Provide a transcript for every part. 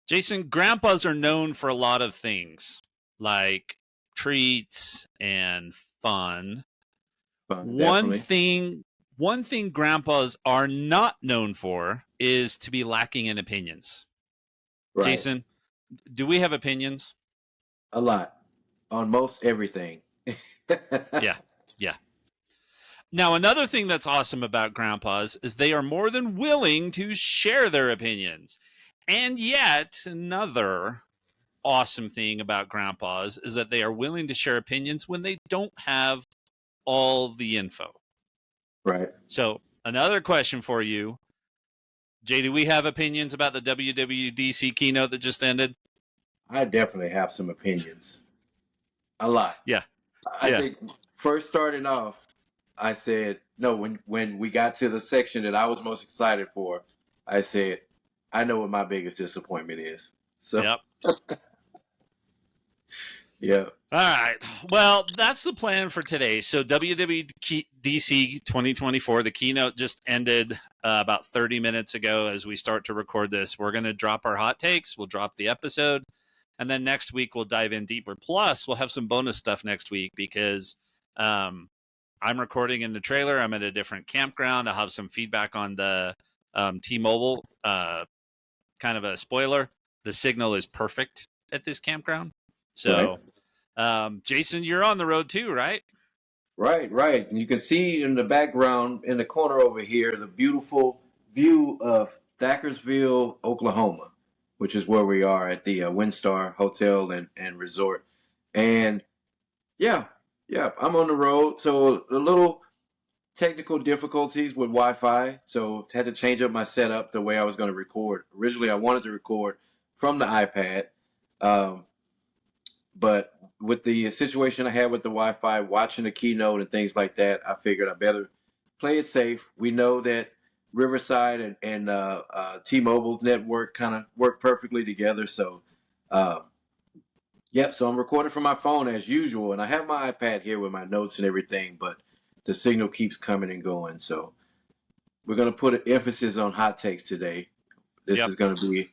Jason, grandpas are known for a lot of things like treats and fun. Fun, One definitely. thing one thing grandpas are not known for is to be lacking in opinions. Right. Jason, do we have opinions? A lot on most everything. Yeah. Yeah. Now, another thing that's awesome about grandpas is they are more than willing to share their opinions. And yet, another awesome thing about grandpas is that they are willing to share opinions when they don't have all the info. Right. So, another question for you, Jay, do we have opinions about the WWDC keynote that just ended? I definitely have some opinions. A lot. Yeah. I Yeah. think first starting off, I said no when we got to the section that I was most excited for. I said, I know what my biggest disappointment is. So Yep. yeah. All right. Well, that's the plan for today. So WWDC 2024, the keynote just ended about 30 minutes ago as we start to record this. We're going to drop our hot takes. We'll drop the episode. And then next week, we'll dive in deeper. Plus, we'll have some bonus stuff next week because I'm recording in the trailer. I'm at a different campground. I'll have some feedback on the T-Mobile. Kind of a spoiler. The signal is perfect at this campground. Right. So... Jason, you're on the road too, right? Right. And you can see in the background in the corner over here the beautiful view of Thackersville, Oklahoma, which is where we are at the Windstar Hotel and Resort. And yeah, I'm on the road. So a little technical difficulties with Wi-Fi. So had to change up my setup the way I was going to record. Originally, I wanted to record from the iPad. Um, But with the situation I had with the Wi-Fi, watching the keynote and things like that, I figured I better play it safe. We know that Riverside and T-Mobile's network kind of work perfectly together. So, uh, yep. So I'm recording from my phone as usual, and I have my iPad here with my notes and everything. But the signal keeps coming and going. So we're going to put an emphasis on hot takes today. This Yep. is going to be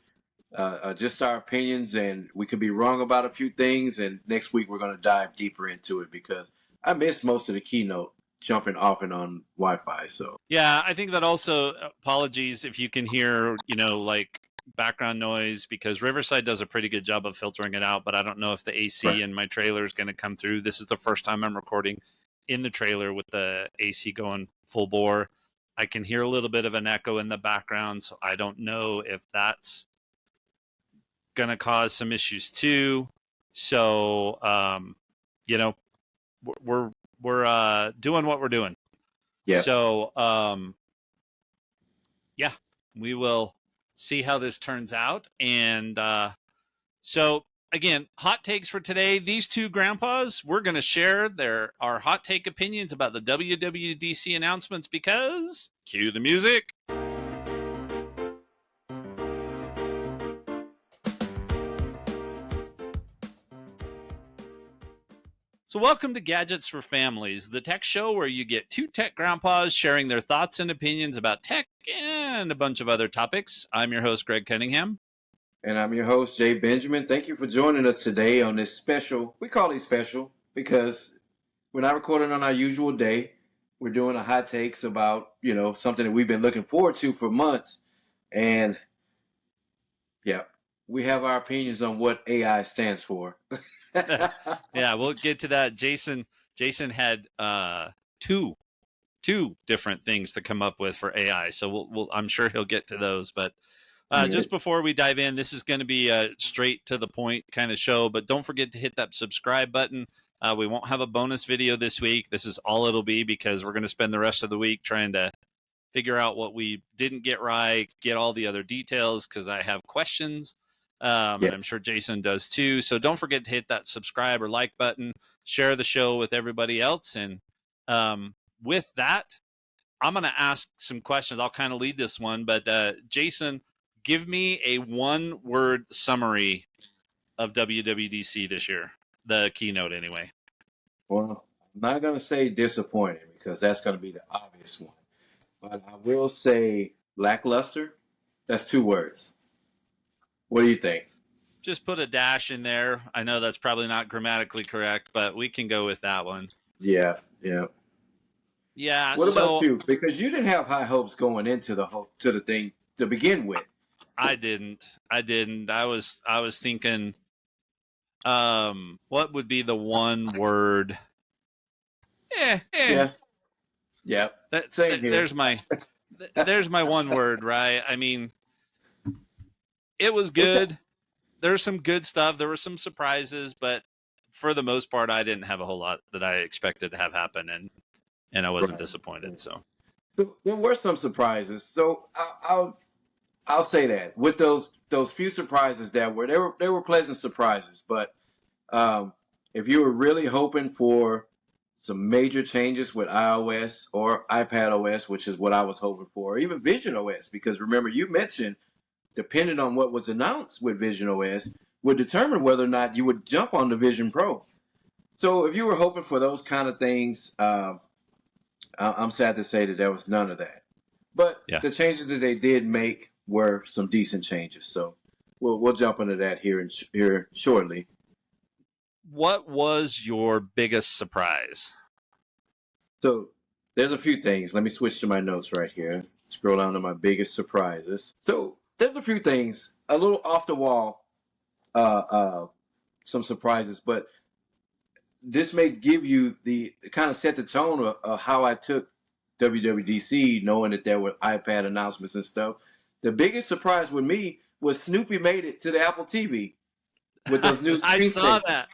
just our opinions, and we could be wrong about a few things. And next week we're going to dive deeper into it because I missed most of the keynote jumping off and on Wi-Fi. So Yeah, I think that also, apologies if you can hear, like background noise because Riverside does a pretty good job of filtering it out, but I don't know if the AC right, in my trailer is going to come through. This is the first time I'm recording in the trailer with the AC going full bore. I can hear a little bit of an echo in the background, so I don't know if that's going to cause some issues too. So, we're doing what we're doing. yeah, So, yeah, we will see how this turns out. And so, again, hot takes for today. These two grandpas, we're going to share our hot take opinions about the WWDC announcements because cue the music. So, welcome to Gadgets for Families, the tech show where you get two tech grandpas sharing their thoughts and opinions about tech and a bunch of other topics. I'm your host, Greg Cunningham. and I'm your host Jay Benjamin. Thank you for joining us today on this special. We call it special because we're not recording on our usual day. We're doing a hot takes about something that we've been looking forward to for months, and yeah, we have our opinions on what AI stands for. Yeah, we'll get to that. Jason had two different things to come up with for AI, so I'm sure he'll get to those. But just before we dive in, this is going to be a straight to the point kind of show. But don't forget to hit that subscribe button. We won't have a bonus video this week. This is all it'll be because we're going to spend the rest of the week trying to figure out what we didn't get right, get all the other details because I have questions. And I'm sure Jason does too. So don't forget to hit that subscribe or like button, share the show with everybody else. And with that, I'm going to ask some questions. I'll kind of lead this one, but Jason, give me a one-word summary of WWDC this year, the keynote anyway. Well, I'm not going to say disappointing because that's going to be the obvious one. But I will say lackluster. That's two words. What do you think? Just put a dash in there. I know that's probably not grammatically correct, but we can go with that one. Yeah, yeah. Yeah, What about so you? Because you didn't have high hopes going into to the thing to begin with. I didn't. I was thinking what would be the one word? Yeah, yeah. Same here. There's my one word, right? I mean, it was It's a- good. There's some good stuff. There were some surprises, but for the most part, I didn't have a whole lot that I expected to have happen, and I wasn't right. disappointed. So There were some surprises. So I'll say that with those few surprises that were they were pleasant surprises. But um, if you were really hoping for some major changes with iOS or iPad OS, which is what I was hoping for, or even Vision OS, because remember you mentioned depending on what was announced with Vision OS would determine whether or not you would jump on the Vision Pro. So if you were hoping for those kind of things, I'm sad to say that there was none of that. But yeah. the changes that they did make were some decent changes. So we'll jump into that here shortly. What was your biggest surprise? So there's a few things. Let me switch to my notes right here. Scroll down to my biggest surprises. So there's a few things, a little off the wall, some surprises, but this may give you the kind of set the tone of how I took WWDC, knowing that there were iPad announcements and stuff. The biggest surprise with me was Snoopy made it to the Apple TV with those new I saw screensavers. that.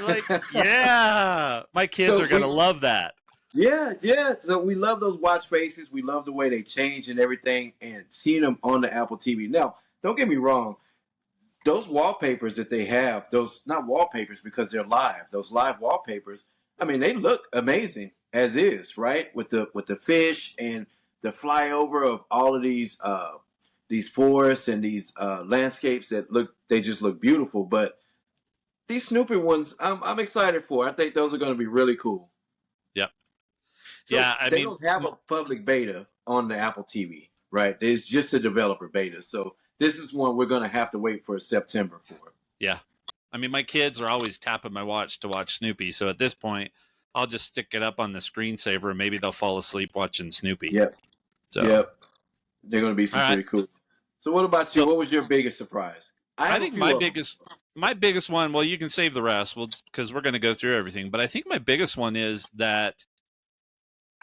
Like, yeah, my kids So are gonna love that. yeah, yeah. So we love those watch faces. We love the way they change and everything, and seeing them on the Apple TV. Now, don't get me wrong. Those wallpapers that they have, those not wallpapers because they're live. Those live wallpapers. I mean, they look amazing as is, right? With the fish and the flyover of all of these forests and these landscapes that they just look beautiful. But these Snoopy ones, I'm excited for. I think those are going to be really cool. Yep. So Yeah, I they mean, don't have a public beta on the Apple TV, right? There's just a developer beta. So this is one we're going to have to wait for September for. yeah. I mean, my kids are always tapping my watch to watch Snoopy. So at this point, I'll just stick it up on the screensaver and maybe they'll fall asleep watching Snoopy. Yep. So, Yep. They're going to be some all right. pretty cool ones. So what about you? So What was your biggest surprise? I I have a think few of them. my biggest one, well, you can save the rest because we're going to go through everything. But I think my biggest one is that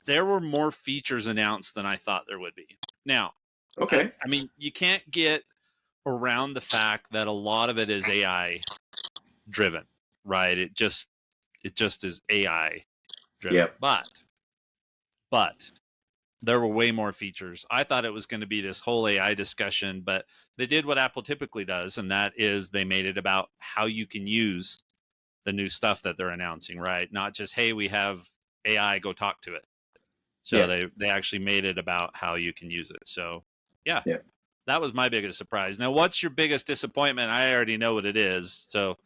there were more features announced than I thought there would be. Now, Okay. I mean, you can't get around the fact that a lot of it is AI driven, right? It just is AI driven. Yep. But there were way more features. I thought it was going to be this whole AI discussion, but they did what Apple typically does, and that is they made it about how you can use the new stuff that they're announcing, right? Not just, hey, we have AI, go talk to it. So Yeah. they actually made it about how you can use it. So yeah, Yeah. that was my biggest surprise. Now, what's your biggest disappointment? I already know what it is. So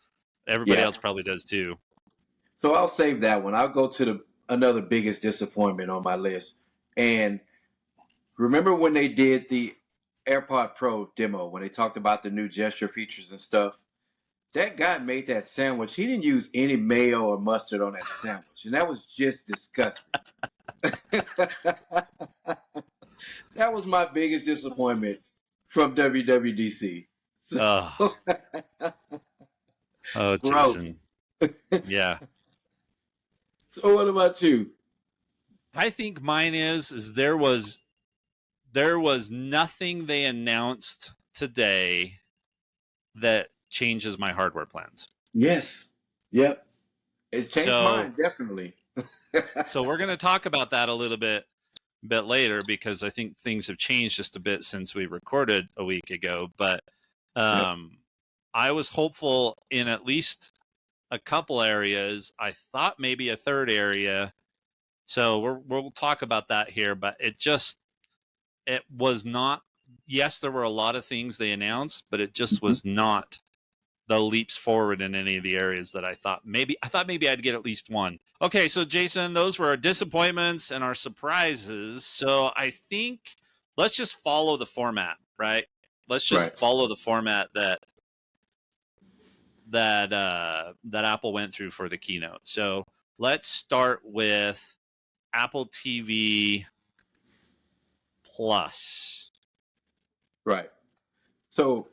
everybody Yeah. else probably does too. So I'll save that one. I'll go to another biggest disappointment on my list. And remember when they did the AirPod Pro demo when they talked about the new gesture features and stuff? That guy made that sandwich. He didn't use any mayo or mustard on that sandwich, and that was just disgusting. That was my biggest disappointment from WWDC. So, Oh, oh, Jason. gross. Yeah. So what about you? I think mine is there was nothing they announced today that changes my hardware plans. Yes. Yep. It's changed So mine, definitely. so we're going to talk about that a little bit later because I think things have changed just a bit since we recorded a week ago, but Yep. I was hopeful in at least a couple areas. I thought maybe a third area. So we'll talk about that here, but it was not. Yes, there were a lot of things they announced, but it just Mhm. was not the leaps forward in any of the areas that I thought maybe I'd get at least one. Okay, so Jason, those were our disappointments and our surprises. So I think let's just follow the format, right? let's just Right. follow the format that Apple went through for the keynote. So let's start with Apple TV Plus. Right. So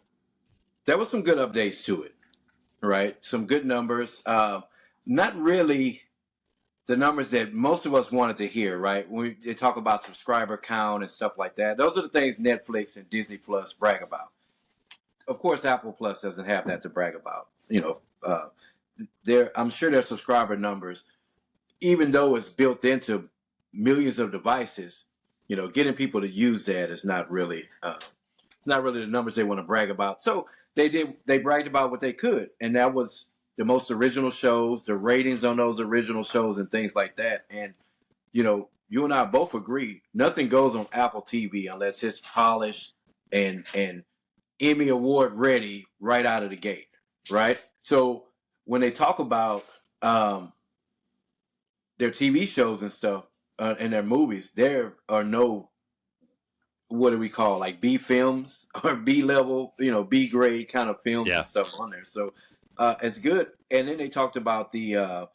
there was some good updates to it, right? Some good numbers. Not really the numbers that most of us wanted to hear, right? When they talk about subscriber count and stuff like that. Those are the things Netflix and Disney Plus brag about. Of course, Apple Plus doesn't have that to brag about. I'm sure their subscriber numbers, even though it's built into millions of devices, getting people to use that is not really the numbers they want to brag about. So they bragged about what they could, and that was the most original shows, the ratings on those original shows, and things like that. And you and I both agree, nothing goes on Apple TV unless it's polished and Emmy Award ready right out of the gate, right? So when they talk about their TV shows and stuff and their movies, there are no, what do we call, like B films or B level, B grade kind of films and stuff on there. So it's good. And then they talked about the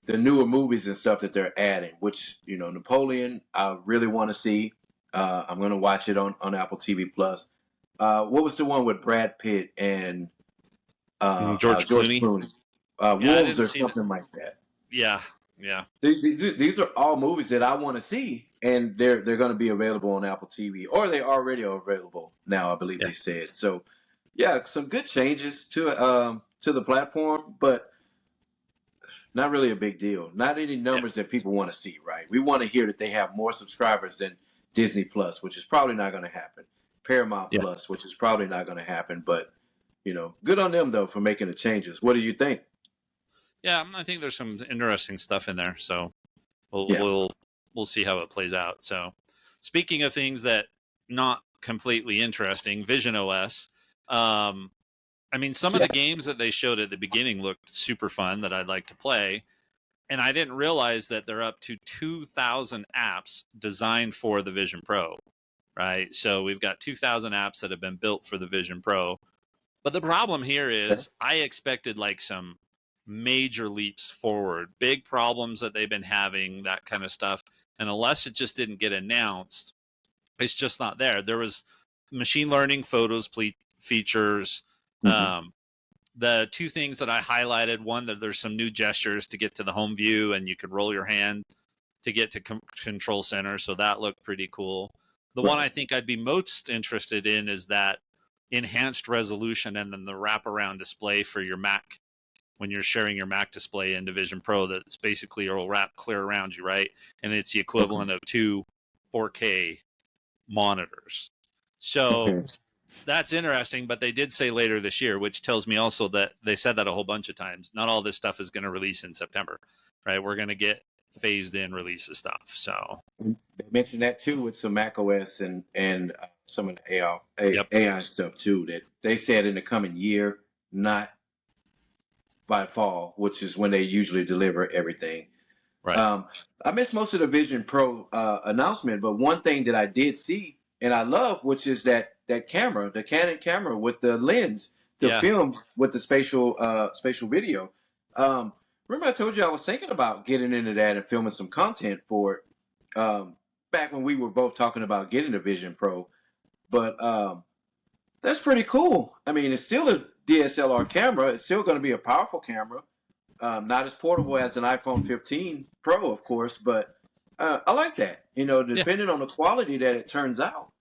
newer movies and stuff that they're adding, which Napoleon, I really want to see. I'm going to watch it on Apple TV Plus. What was the one with Brad Pitt and George Clooney? Wolves or something like that. Yeah. These are all movies that I want to see, and they're going to be available on Apple TV, or they already are available now, I believe they said. So, yeah, some good changes to the platform, but not really a big deal. Not any numbers that people want to see, right? We want to hear that they have more subscribers than Disney Plus, which is probably not going to happen. Paramount Plus, which is probably not going to happen, but good on them though for making the changes. What do you think? Yeah, I think there's some interesting stuff in there. So we'll see how it plays out. So speaking of things that not completely interesting, Vision OS. Some of the games that they showed at the beginning looked super fun that I'd like to play. And I didn't realize that they're up to 2,000 apps designed for the Vision Pro, right? So we've got 2,000 apps that have been built for the Vision Pro. But the problem here is I expected like some major leaps forward, big problems that they've been having, that kind of stuff. And unless it just didn't get announced, it's just not there. There was machine learning photos features. The two things that I highlighted, one, that there's some new gestures to get to the home view, and you could roll your hand to get to control center. So that looked pretty cool. The one I think I'd be most interested in is that enhanced resolution and then the wraparound display for your Mac when you're sharing your Mac display into Vision Pro. That's basically will wrap clear around you, right? And it's the equivalent of 2 4K monitors. So that's interesting, but they did say later this year, which tells me also that they said that a whole bunch of times. Not all this stuff is going to release in September, right? We're going to get phased in release of stuff. So they mentioned that too with some Mac OS and some of the AI stuff too, that they said in the coming year, not by fall, which is when they usually deliver everything. Right. I missed most of the Vision Pro announcement, but one thing that I did see and I love, which is that camera, the Canon camera with the lens to film with the spatial video. Remember I told you I was thinking about getting into that and filming some content for it back when we were both talking about getting the Vision Pro. But that's pretty cool. I mean, it's still a DSLR camera. It's still going to be a powerful camera. Not as portable as an iPhone 15 Pro, of course, but I like that. Depending on the quality that it turns out.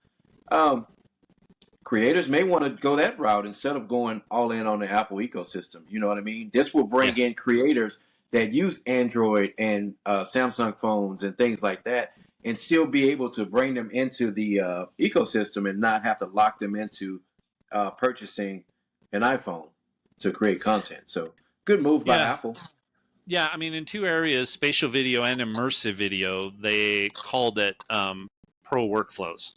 Creators may want to go that route instead of going all in on the Apple ecosystem. You know what I mean? This will bring in creators that use Android and Samsung phones and things like that, and still be able to bring them into the ecosystem and not have to lock them into purchasing an iPhone to create content. So good move by Apple. Yeah, I mean, in two areas, spatial video and immersive video, they called it pro workflows.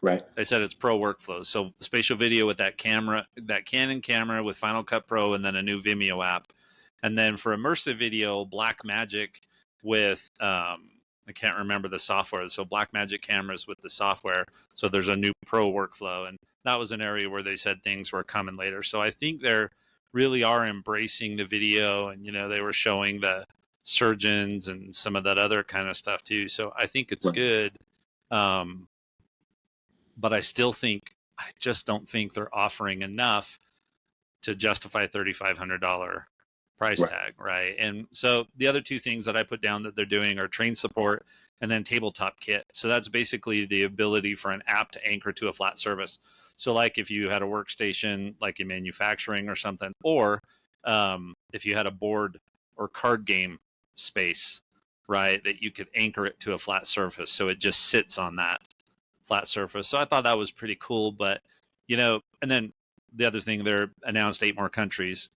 Right. They said it's pro workflows. So spatial video with that camera, that Canon camera with Final Cut Pro, and then a new Vimeo app. And then for immersive video, Blackmagic with I can't remember the software. So Blackmagic cameras with the software. So there's a new pro workflow, and that was an area where they said things were coming later. So I think they're really are embracing the video, and they were showing the surgeons and some of that other kind of stuff too. So I think it's good. But I just don't think they're offering enough to justify $3,500 price tag, right? And so the other two things that I put down that they're doing are train support and then tabletop kit. So that's basically the ability for an app to anchor to a flat surface. So like if you had a workstation, like in manufacturing or something, or if you had a board or card game space, right, that you could anchor it to a flat surface. So it just sits on that flat surface. So I thought that was pretty cool. But, and then the other thing, they're announced 8 more countries,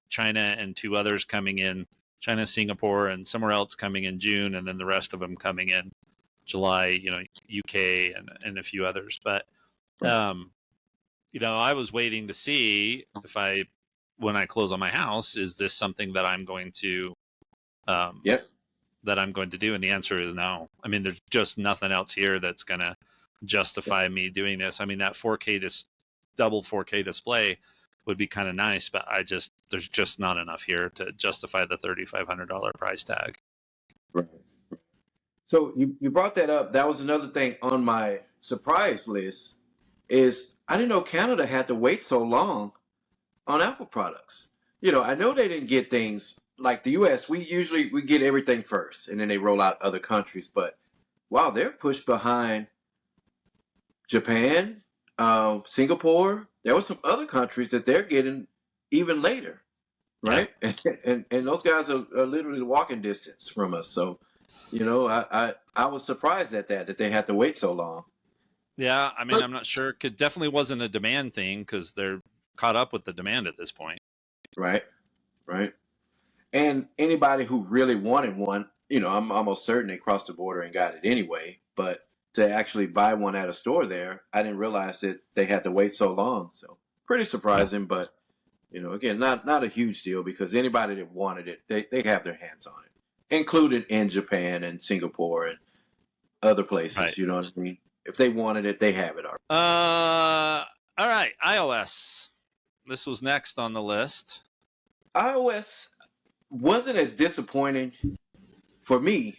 China and 2 others coming in, China, Singapore, and somewhere else coming in June, and then the rest of them coming in July, UK and a few others. But, I was waiting to see when I close on my house, is this something that I'm going to, that I'm going to do? And the answer is no. I mean, there's just nothing else here that's going to justify me doing this. I mean, that 4K double 4K display would be kind of nice, but there's just not enough here to justify the $3,500 price tag. Right. So you brought that up. That was another thing on my surprise list, is I didn't know Canada had to wait so long on Apple products. I know they didn't get things like the US. We get everything first, and then they roll out other countries. But wow, they're pushed behind Japan, Singapore. There were some other countries that they're getting even later, right? Yeah. And those guys are literally walking distance from us. So, I was surprised at that they had to wait so long. Yeah, I mean, I'm not sure. It definitely wasn't a demand thing, because they're caught up with the demand at this point. Right. And anybody who really wanted one, I'm almost certain they crossed the border and got it anyway. But to actually buy one at a store there, I didn't realize that they had to wait so long. So pretty surprising, but again, not a huge deal, because anybody that wanted it, they have their hands on it, included in Japan and Singapore and other places. Right. You know what I mean? If they wanted it, they have it already. All right, iOS. This was next on the list. iOS wasn't as disappointing for me,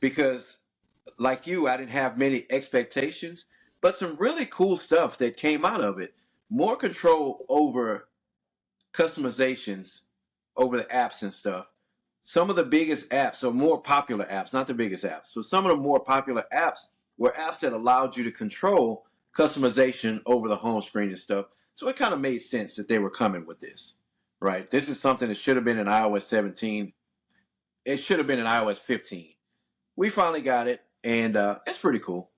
because like you, I didn't have many expectations, but some really cool stuff that came out of it. More control over customizations over the apps and stuff. Some of the biggest apps, or more popular apps, not the biggest apps. So some of the more popular apps were apps that allowed you to control customization over the home screen and stuff. So it kind of made sense that they were coming with this, right? This is something that should have been in iOS 17. It should have been in iOS 15. We finally got it, and it's pretty cool.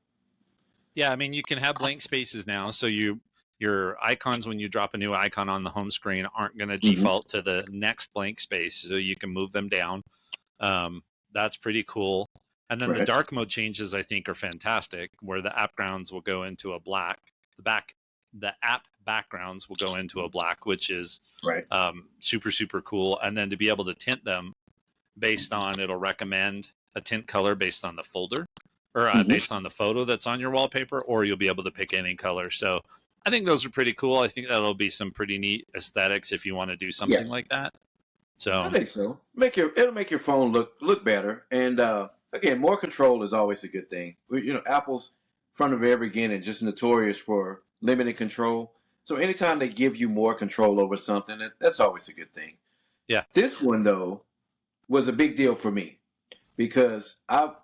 Yeah, I mean, you can have blank spaces now, so your icons, when you drop a new icon on the home screen, aren't going to default to the next blank space, so you can move them down. That's pretty cool. And then the dark mode changes, I think, are fantastic, where the app grounds will go into a black. The app backgrounds will go into a black, which is super, super cool. And then to be able to tint them based on, it'll recommend a tint color based on the folder, or based on the photo that's on your wallpaper, or you'll be able to pick any color. So I think those are pretty cool. I think that'll be some pretty neat aesthetics if you want to do something like that. So I think so. It'll make your phone look better. And again, more control is always a good thing. Apple's from the very beginning just notorious for limited control. So anytime they give you more control over something, that's always a good thing. Yeah. This one though was a big deal for me, because I'm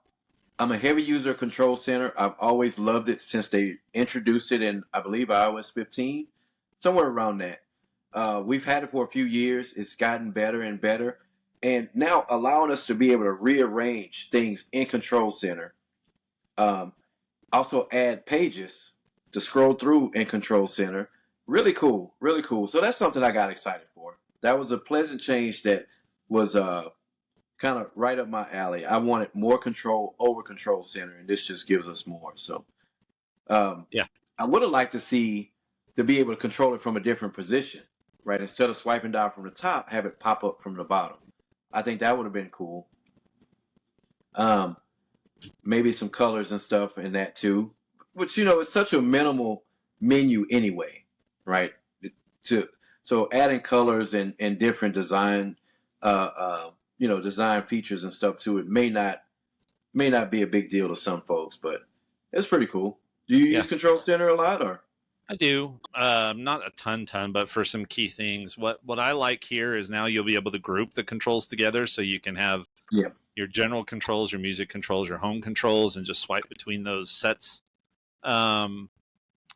a heavy user of Control Center. I've always loved it since they introduced it in, I believe, iOS 15, somewhere around that. We've had it for a few years. It's gotten better and better. And now allowing us to be able to rearrange things in Control Center. Also add pages to scroll through in Control Center. Really cool, really cool. So that's something I got excited for. That was a pleasant change that was kind of right up my alley. I wanted more control over Control Center, and this just gives us more. So, I would have liked to be able to control it from a different position, right? Instead of swiping down from the top, have it pop up from the bottom. I think that would have been cool. maybe some colors and stuff in that too. Which, you know, it's such a minimal menu anyway, right? To so adding colors and different design, you know, design features and stuff to it may not be a big deal to some folks, but it's pretty cool. Do you Yeah, use Control Center a lot, or? I do. Not a ton, but for some key things. What I like here is now you'll be able to group the controls together, so you can have Yeah. your general controls, your music controls, your home controls, and just swipe between those sets. Um,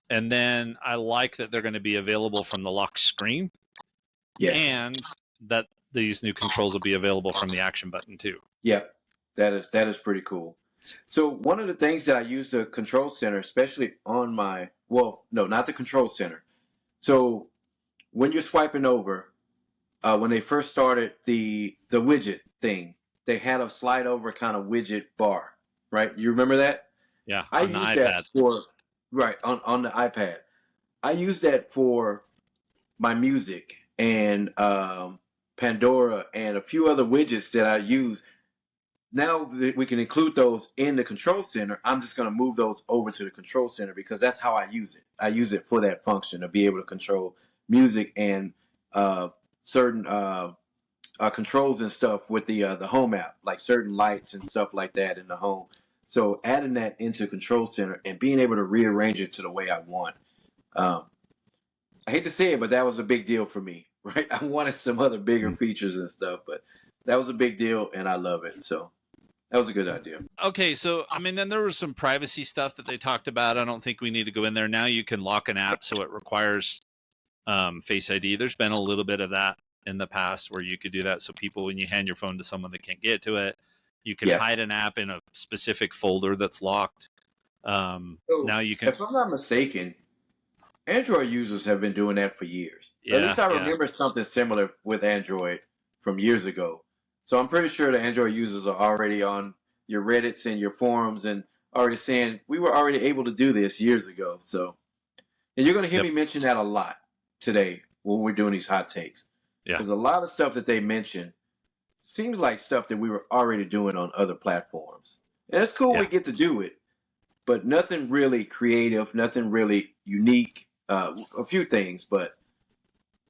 and then I like that they're going to be available from the lock screen, Yes. and that these new controls will be available from the action button too. Yep. That is pretty cool. So one of the things that I use the Control Center, especially on my, well, no, not the Control Center. So when you're swiping over, when they first started the widget thing, they had a slide over kind of widget bar, right? You remember that? Yeah, I on the use that iPad. for, right, on the iPad. I use that for my music and Pandora and a few other widgets that I use. Now that we can include those in the Control Center, I'm just going to move those over to the Control Center because that's how I use it. I use it for that function to be able to control music and certain controls and stuff with the Home app, like certain lights and stuff like that in the home. So adding that into Control Center and being able to rearrange it to the way I want. Um, I hate to say it, but that was a big deal for me, right? I wanted some other bigger features and stuff, but that was a big deal, and I love it. So that was a good idea. Okay, so I mean, then there was some privacy stuff that they talked about. I don't think we need to go in there. Now you can lock an app so it requires Face ID. There's been a little bit of that in the past where you could do that. So people, when you hand your phone to someone that can't get to it, you can Yeah. hide an app in a specific folder that's locked. So, Now you can, if I'm not mistaken, Android users have been doing that for years. At yeah, least I yeah, remember something similar with Android from years ago. So I'm pretty sure the Android users are already on your Reddits and your forums and already saying we were already able to do this years ago. So, and you're going to hear yep, me mention that a lot today when we're doing these hot takes. yeah, Because a lot of stuff that they mention seems like stuff that we were already doing on other platforms. And it's cool yeah. we get to do it, but nothing really creative, nothing really unique. A few things, but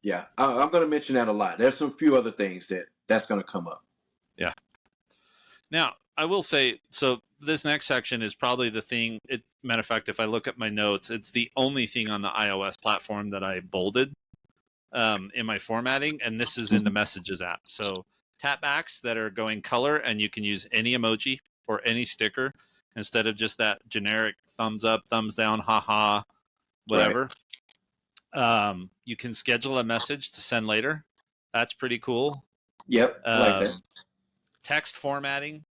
yeah, I'm going to mention that a lot. There's some few other things that's going to come up. Yeah. Now, I will say, so this next section is probably the thing. Matter of fact, if I look at my notes, it's the only thing on the iOS platform that I bolded in my formatting, and this is in the Messages app. So tapbacks that are going color, and you can use any emoji or any sticker instead of just that generic thumbs up, thumbs down, haha, whatever. Right. You can schedule a message to send later. That's pretty cool. Yep, I like that. Text formatting,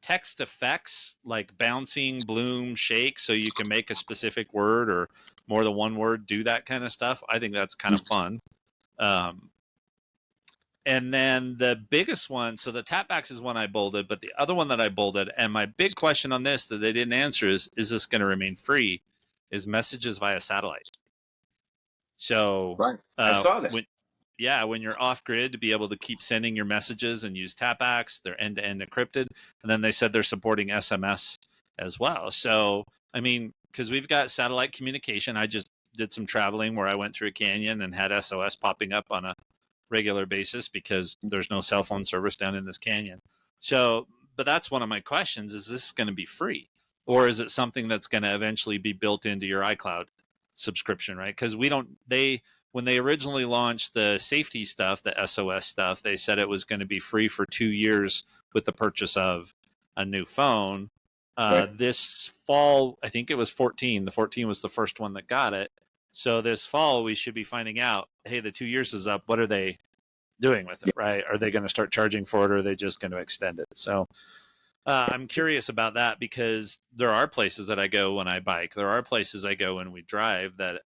text effects like bouncing, bloom, shake, so you can make a specific word or more than one word do that kind of stuff. I think that's kind of fun. And then the biggest one, so the tapbacks is one I bolded, but the other one that I bolded, and my big question on this that they didn't answer is this going to remain free, is messages via satellite. So Right, I saw that. when you're off grid, to be able to keep sending your messages and use tapbacks, they're end-to-end encrypted. And then they said they're supporting SMS as well. So, I mean, because we've got satellite communication, I just did some traveling where I went through a canyon and had SOS popping up on a regular basis because there's no cell phone service down in this canyon. So, but that's one of my questions: is this going to be free, or is it something that's going to eventually be built into your iCloud subscription? Right? Because when they originally launched the safety stuff, the SOS stuff, they said it was going to be free for 2 years with the purchase of a new phone. Right. This fall, I think it was 14. The 14 was the first one that got it. So this fall, we should be finding out, hey, the 2 years is up. What are they doing with it, right? Are they going to start charging for it, or are they just going to extend it? So I'm curious about that, because there are places that I go when I bike. There are places I go when we drive that,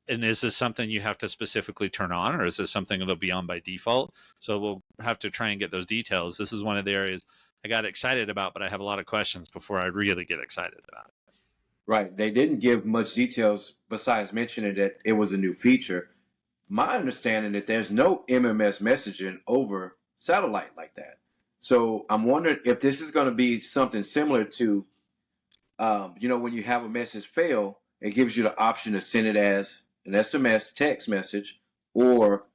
and is this something you have to specifically turn on, or is this something that'll be on by default? So we'll have to try and get those details. This is one of the areas I got excited about, but I have a lot of questions before I really get excited about it. Right. They didn't give much details besides mentioning that it was a new feature. My understanding that there's no MMS messaging over satellite like that. So I'm wondering if this is going to be something similar to, when you have a message fail, it gives you the option to send it as an SMS text message, or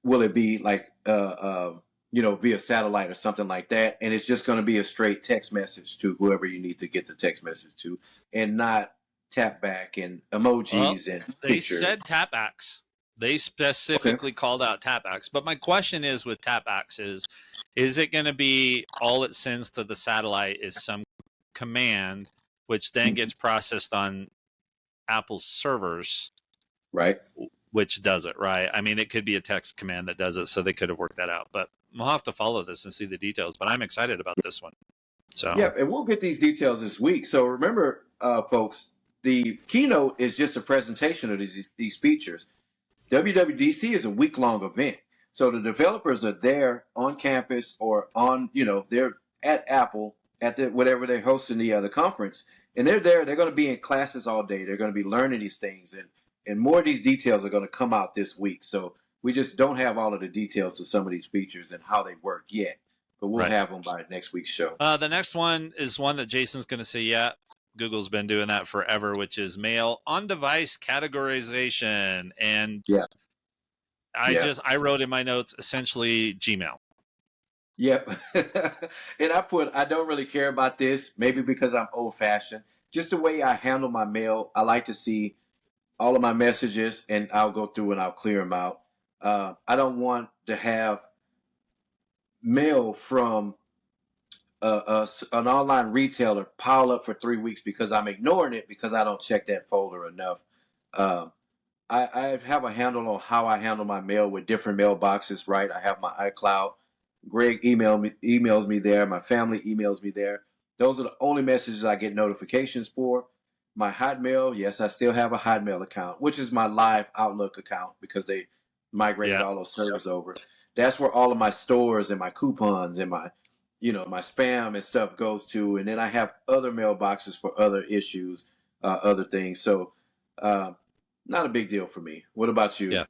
will it be like, via satellite or something like that? And it's just going to be a straight text message to whoever you need to get the text message to, and not tap back and Well, emojis and they pictures. said TapAx. They Okay. specifically called out TapAx. But my question is with TapAx is it going to be all it sends to the satellite is some command, which then gets processed on Apple's servers, Right. which does it, right? I mean, it could be a text command that does it, so they could have worked that out. But we'll have to follow this and see the details. But I'm excited about this one. So, Yeah, and we'll get these details this week. So remember, folks, the keynote is just a presentation of these features. WWDC is a week-long event. So the developers are there on campus or on, they're at Apple at whatever they're hosting the conference, and they're there. They're going to be in classes all day. They're going to be learning these things, and more of these details are going to come out this week. So we just don't have all of the details to some of these features and how they work yet, but we'll right. have them by next week's show. The next one is one that Jason's going to say, yeah, Google's been doing that forever, which is mail on device categorization. And Yeah. I wrote in my notes essentially Gmail. Yep. And I don't really care about this, maybe because I'm old fashioned. Just the way I handle my mail, I like to see all of my messages, and I'll go through and I'll clear them out. I don't want to have mail from an online retailer pile up for 3 weeks because I'm ignoring it because I don't check that folder enough. Um, I have a handle on how I handle my mail with different mailboxes, right? I have my iCloud. Greg emails me there. My family emails me there. Those are the only messages I get notifications for. My Hotmail, yes, I still have a Hotmail account, which is my live Outlook account because they migrated all those servers over. That's where all of my stores and my coupons and my spam and stuff goes to. And then I have other mailboxes for other issues, other things. So, not a big deal for me. What about you? Yeah.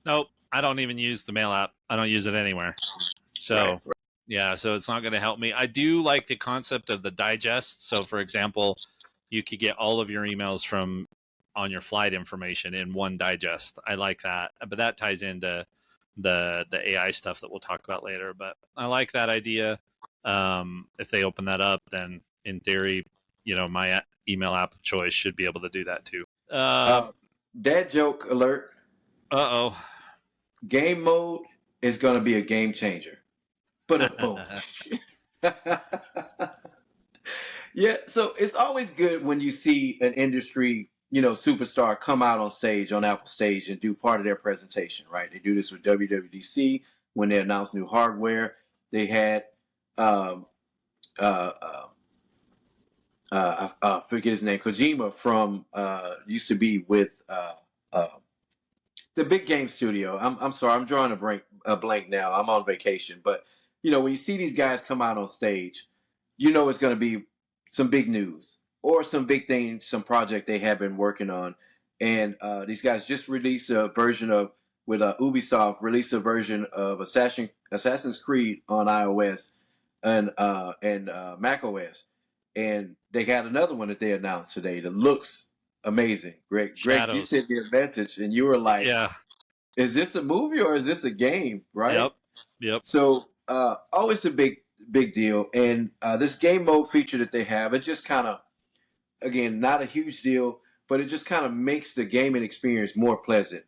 Nope. I don't even use the mail app. I don't use it anywhere. So, Right. yeah, so it's not going to help me. I do like the concept of the digest. So, for example, you could get all of your emails from on your flight information in one digest. I like that. But that ties into the AI stuff that we'll talk about later. But I like that idea. If they open that up, then in theory, my email app of choice should be able to do that too. Dad joke alert. Uh-oh. Game mode is going to be a game changer. But boom. Yeah, so it's always good when you see an industry, superstar come out on stage, on Apple stage, and do part of their presentation, right? They do this with WWDC when they announce new hardware. They had, I forget his name, Kojima from, used to be with the big game studio. I'm sorry, I'm drawing a blank now. I'm on vacation, but when you see these guys come out on stage, it's going to be some big news or some big thing, some project they have been working on. And these guys just released a version of with Ubisoft released a version of Assassin's Creed on iOS and Mac OS, and they got another one that they announced today that looks amazing. Greg, you Shadows. sent me a message and you were like, Yeah. is this a movie or is this a game? Right. Yep. So always a big deal. And this game mode feature that they have, it just kind of, again, not a huge deal, but it just kind of makes the gaming experience more pleasant,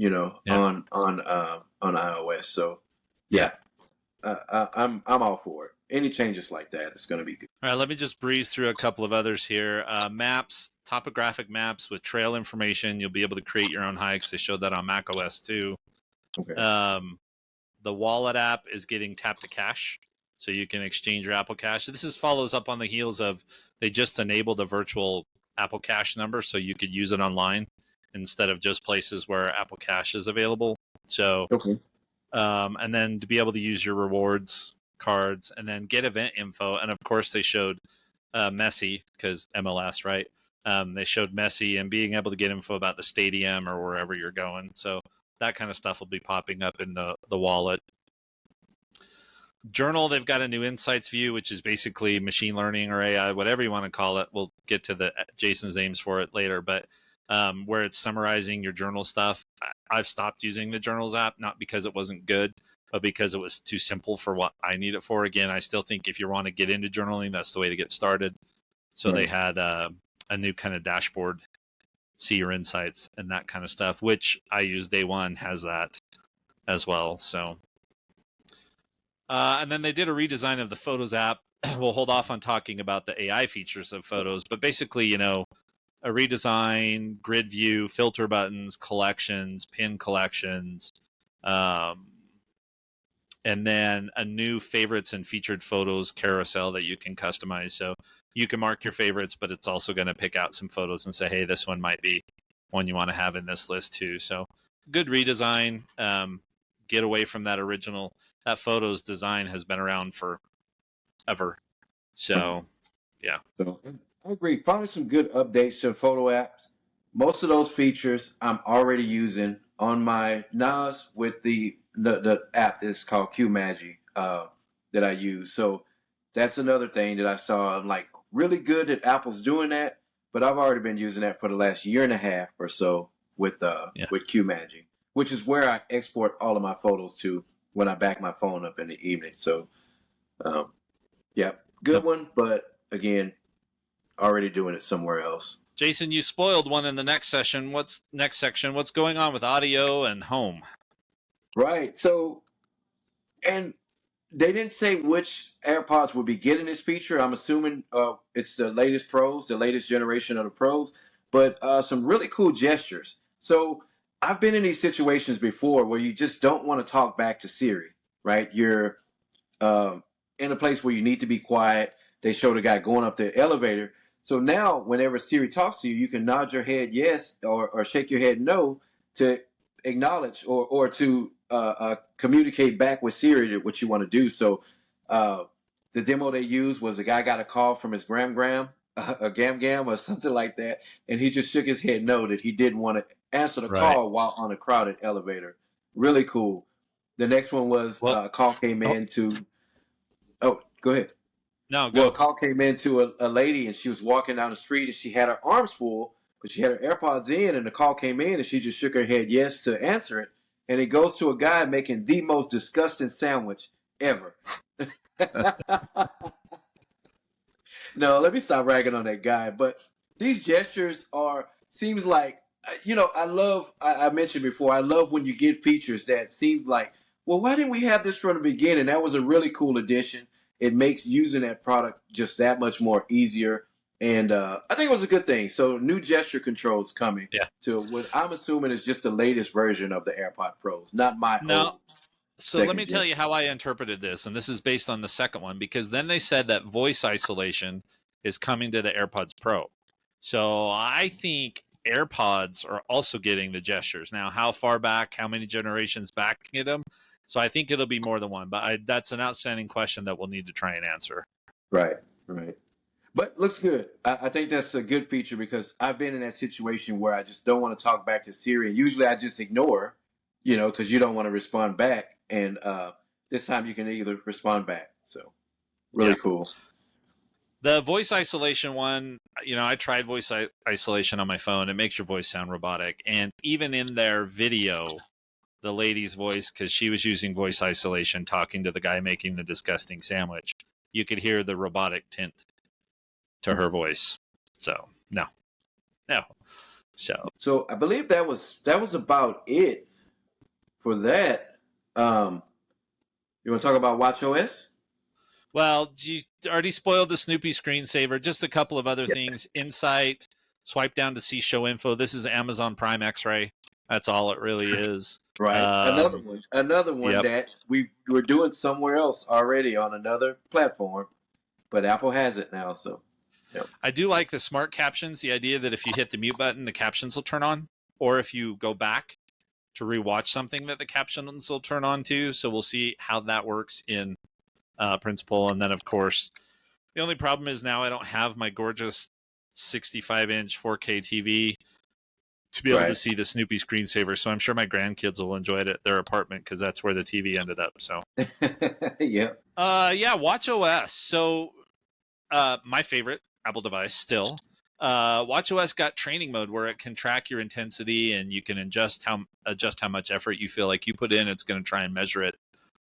on iOS. So yeah, I'm all for it. Any changes like that, it's going to be good. All right, let me just breeze through a couple of others here. Maps, topographic maps with trail information. You'll be able to create your own hikes. They showed that on macOS too. Okay. The wallet app is getting tap to cash, so you can exchange your Apple Cash. This follows up on the heels of they just enabled a virtual Apple Cash number, so you could use it online instead of just places where Apple Cash is available. So, Okay. And then to be able to use your rewards cards and then get event info. And of course, they showed Messi because MLS, right? They showed Messi and being able to get info about the stadium or wherever you're going. So that kind of stuff will be popping up in the wallet. Journal, they've got a new insights view, which is basically machine learning or AI, whatever you want to call it. We'll get to the Jason's names for it later, but where it's summarizing your journal stuff. I've stopped using the Journals app, not because it wasn't good, but because it was too simple for what I need it for. Again, I still think if you want to get into journaling, that's the way to get started. So they had a new kind of dashboard, see your insights and that kind of stuff, which I use day one, has that as well. So and then they did a redesign of the Photos app. We'll hold off on talking about the AI features of Photos, but basically, a redesign, grid view, filter buttons, collections, pin collections, and then a new favorites and featured photos carousel that you can customize. So you can mark your favorites, but it's also going to pick out some photos and say, hey, this one might be one you want to have in this list too. So good redesign. Get away from that original. That Photos design has been around forever. So, yeah. So I agree. Probably some good updates to photo apps. Most of those features I'm already using on my NAS with the app that's called QMagi that I use. So that's another thing that I saw. I'm like, really good that Apple's doing that, but I've already been using that for the last year and a half or so with QMagi, which is where I export all of my photos to when I back my phone up in the evening. So, good one, but again, already doing it somewhere else. Jason, you spoiled one in the next session. What's going on with audio and home? Right. So, and they didn't say which AirPods would be getting this feature. I'm assuming it's the latest Pros, the latest generation of the Pros, but some really cool gestures. So I've been in these situations before where you just don't want to talk back to Siri, right? You're in a place where you need to be quiet. They show the guy going up the elevator. So now whenever Siri talks to you, you can nod your head yes or shake your head no to acknowledge or to communicate back with Siri what you want to do. So the demo they used was a guy got a call from his gram or something like that, and he just shook his head no, that he didn't want to answer the call while on a crowded elevator. Really cool. The next one was a call came in to. Oh, go ahead. No, go. Well, a call came in to a lady, and she was walking down the street, and she had her arms full, but she had her AirPods in, and the call came in, and she just shook her head yes to answer it. And it goes to a guy making the most disgusting sandwich ever. No, let me stop ragging on that guy. But these gestures seems like, I mentioned before, I love when you get features that seem like, well, why didn't we have this from the beginning? That was a really cool addition. It makes using that product just that much more easier. And I think it was a good thing. So new gesture controls coming to what I'm assuming is just the latest version of the AirPod Pros, not my old. So let me tell you how I interpreted this, and this is based on the second one, because then they said that voice isolation is coming to the AirPods Pro. So I think AirPods are also getting the gestures. Now, how far back, how many generations back get them? So I think it'll be more than one, but that's an outstanding question that we'll need to try and answer. Right. But looks good. I think that's a good feature because I've been in that situation where I just don't want to talk back to Siri. And usually I just ignore, because you don't want to respond back. And this time you can either respond back. So really cool. The voice isolation one, I tried voice isolation on my phone. It makes your voice sound robotic. And even in their video, the lady's voice, because she was using voice isolation talking to the guy making the disgusting sandwich, you could hear the robotic tint to her voice. So no. So I believe that was about it for that. You want to talk about WatchOS? Well, you already spoiled the Snoopy screensaver. Just a couple of other things. Insight, swipe down to see show info. This is Amazon Prime X-Ray. That's all it really is. Right. Another one that we were doing somewhere else already on another platform, but Apple has it now. So I do like the smart captions, the idea that if you hit the mute button, the captions will turn on, or if you go back to rewatch something, that the captions will turn on too. So we'll see how that works in principle. And then, of course, the only problem is now I don't have my gorgeous 65-inch 4K TV to be able to Right. see the Snoopy screensaver. So I'm sure my grandkids will enjoy it at their apartment because that's where the TV ended up. So, Yeah. yeah, Watch OS. So, my favorite Apple device still. Watch OS got training mode where it can track your intensity and you can adjust how much effort you feel like you put in. It's going to try and measure it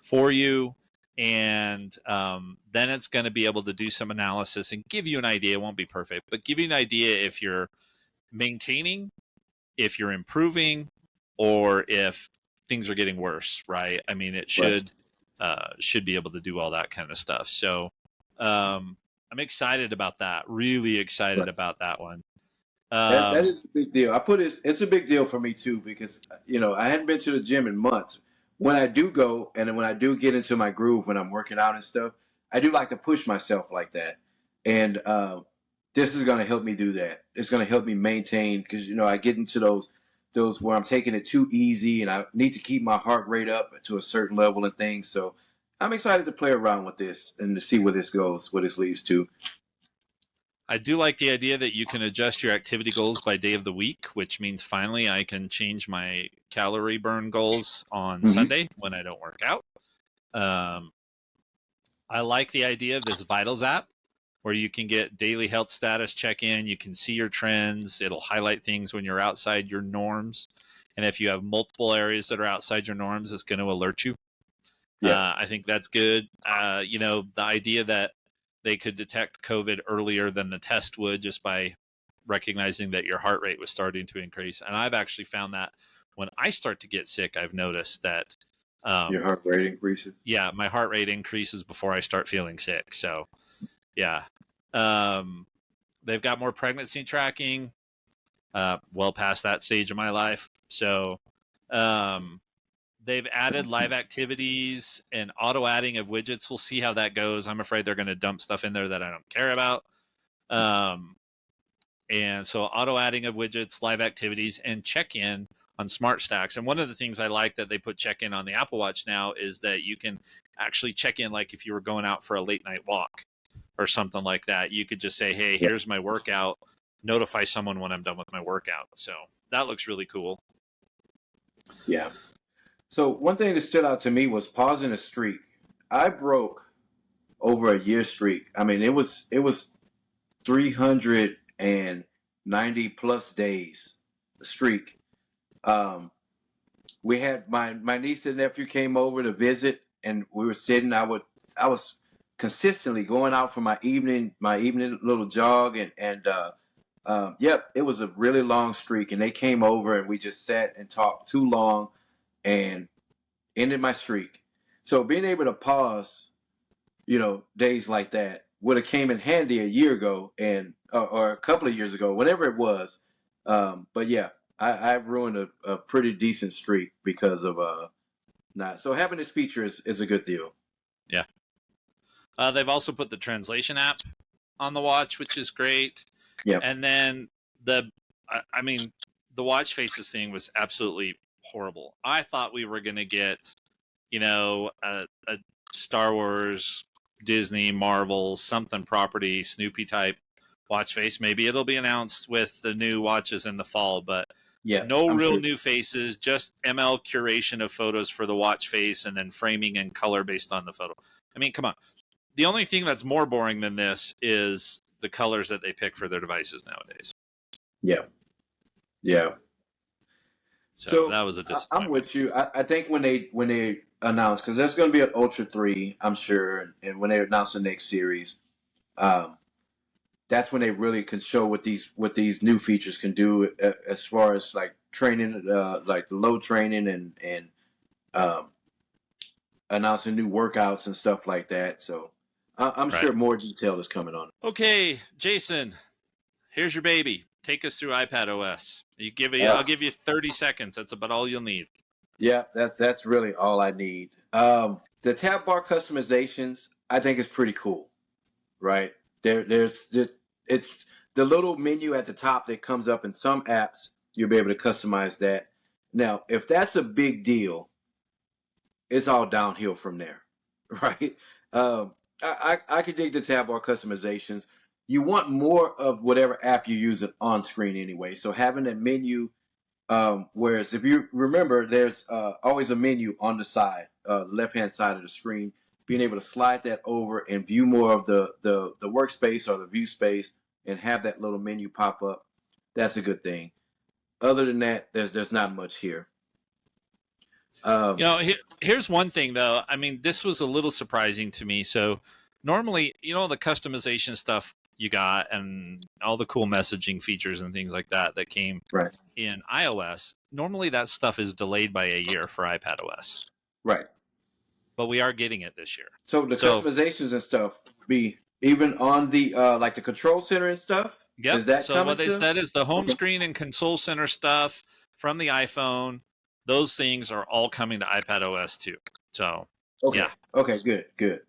for you, and then it's going to be able to do some analysis and give you an idea. It won't be perfect, but give you an idea if you're maintaining, if you're improving, or if things are getting worse. Right? I mean, it Right. should be able to do all that kind of stuff. So I'm excited about that. Really excited Right. about that one. That is a big deal. I put it. It's a big deal for me too because I hadn't been to the gym in months. When I do go and when I do get into my groove when I'm working out and stuff, I do like to push myself like that. And this is going to help me do that. It's going to help me maintain because I get into those where I'm taking it too easy and I need to keep my heart rate up to a certain level and things. So I'm excited to play around with this and to see where this goes, what this leads to. I do like the idea that you can adjust your activity goals by day of the week, which means finally I can change my calorie burn goals on Mm-hmm. Sunday when I don't work out. I like the idea of this Vitals app where you can get daily health status check-in. You can see your trends. It'll highlight things when you're outside your norms. And if you have multiple areas that are outside your norms, it's going to alert you. Yeah. I think that's good. The idea that they could detect COVID earlier than the test would just by recognizing that your heart rate was starting to increase. And I've actually found that when I start to get sick, I've noticed that Your heart rate increases. yeah, my heart rate increases before I start feeling sick. So yeah. They've got more pregnancy tracking, well past that stage of my life. So they've added live activities and auto adding of widgets. We'll see how that goes. I'm afraid they're going to dump stuff in there that I don't care about. And so auto adding of widgets, live activities, and check-in on smart stacks. And one of the things I like that they put check-in on the Apple Watch now is that you can actually check in like if you were going out for a late night walk or something like that. You could just say, hey, here's my workout. Notify someone when I'm done with my workout. So that looks really cool. Yeah. So one thing that stood out to me was pausing a streak. I broke over a year streak. I mean, it was 390 plus days streak. We had my niece and nephew came over to visit, and we were sitting. I was consistently going out for my evening little jog, and yep, it was a really long streak. And they came over, and we just sat and talked too long, and ended my streak. So being able to pause, days like that would have came in handy a year ago and or a couple of years ago, whenever it was. But yeah, I ruined a pretty decent streak because of not. So having this feature is a good deal. Yeah. They've also put the translation app on the watch, which is great. Yeah. And then the watch faces thing was absolutely horrible. I thought we were going to get, a Star Wars, Disney, Marvel, something property, Snoopy type watch face. Maybe it'll be announced with the new watches in the fall, but Yeah, no I'm real sure. new faces, just ML curation of photos for the watch face and then framing and color based on the photo. I mean, come on. The only thing that's more boring than this is the colors that they pick for their devices nowadays. Yeah. Yeah. So that was a I'm disappointment. with you. I think when they announce, because there's going to be an Ultra 3, I'm sure, and when they announce the next series, that's when they really can show what these new features can do as far as like training, like the load training and announcing new workouts and stuff like that. So I'm sure more detail is coming on. Okay, Jason, here's your baby. Take us through iPad OS. I'll give you 30 seconds. That's about all you'll need. Yeah, that's really all I need. The tab bar customizations, I think is pretty cool, right? There's just it's the little menu at the top that comes up in some apps. You'll be able to customize that. Now, if that's a big deal, it's all downhill from there, right? I could dig the tab bar customizations. You want more of whatever app you're using on screen anyway. So having a menu Whereas if you remember, there's always a menu on the side, left-hand side of the screen. Being able to slide that over and view more of the workspace or the view space and have that little menu pop up, that's a good thing. Other than that, there's not much here. Here's one thing though. I mean, this was a little surprising to me. So normally, the customization stuff you got and all the cool messaging features and things like that came Right. in iOS. Normally, that stuff is delayed by a year for iPadOS. Right. But we are getting it this year. So the customizations and stuff be even on the like the control center and stuff. Yep. Is that so what they said is the home screen and console center stuff from the iPhone. Those things are all coming to iPadOS too. So okay. Yeah. Okay. Good.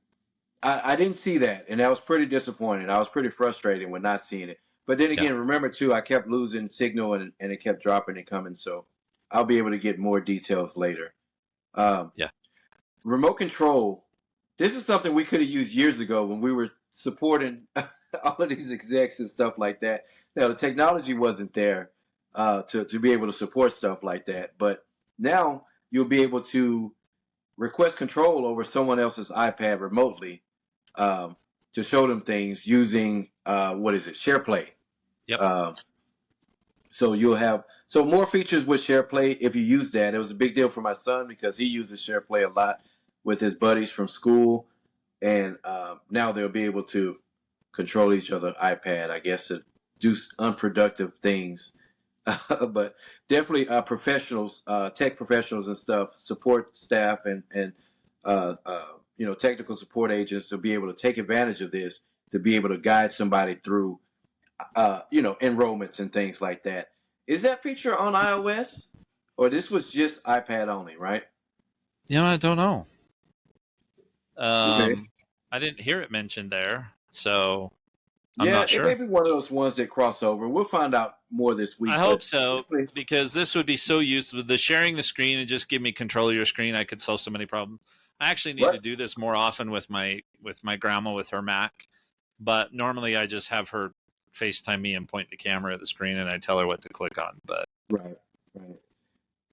I didn't see that, and that was pretty disappointing. I was pretty frustrated when not seeing it. But then again, remember too, I kept losing signal and it kept dropping and coming. So I'll be able to get more details later. Remote control. This is something we could have used years ago when we were supporting all of these execs and stuff like that. Now the technology wasn't there to be able to support stuff like that. But now you'll be able to request control over someone else's iPad remotely to show them things using SharePlay. Yep. So you'll have more features with SharePlay if you use that. It was a big deal for my son because he uses SharePlay a lot with his buddies from school, and now they'll be able to control each other's iPad, I guess, to do unproductive things. But definitely professionals, tech professionals and stuff, support staff and technical support agents will be able to take advantage of this to be able to guide somebody through, enrollments and things like that. Is that feature on iOS, or this was just iPad only, right? I don't know. Okay. I didn't hear it mentioned there, so I'm Yeah, not sure. it may be one of those ones that cross over. We'll find out more this week. I hope so, because this would be so used with the sharing the screen and just give me control of your screen. I could solve so many problems. I actually need to do this more often with my grandma with her Mac, but normally I just have her FaceTime me and point the camera at the screen and I tell her what to click on. But right.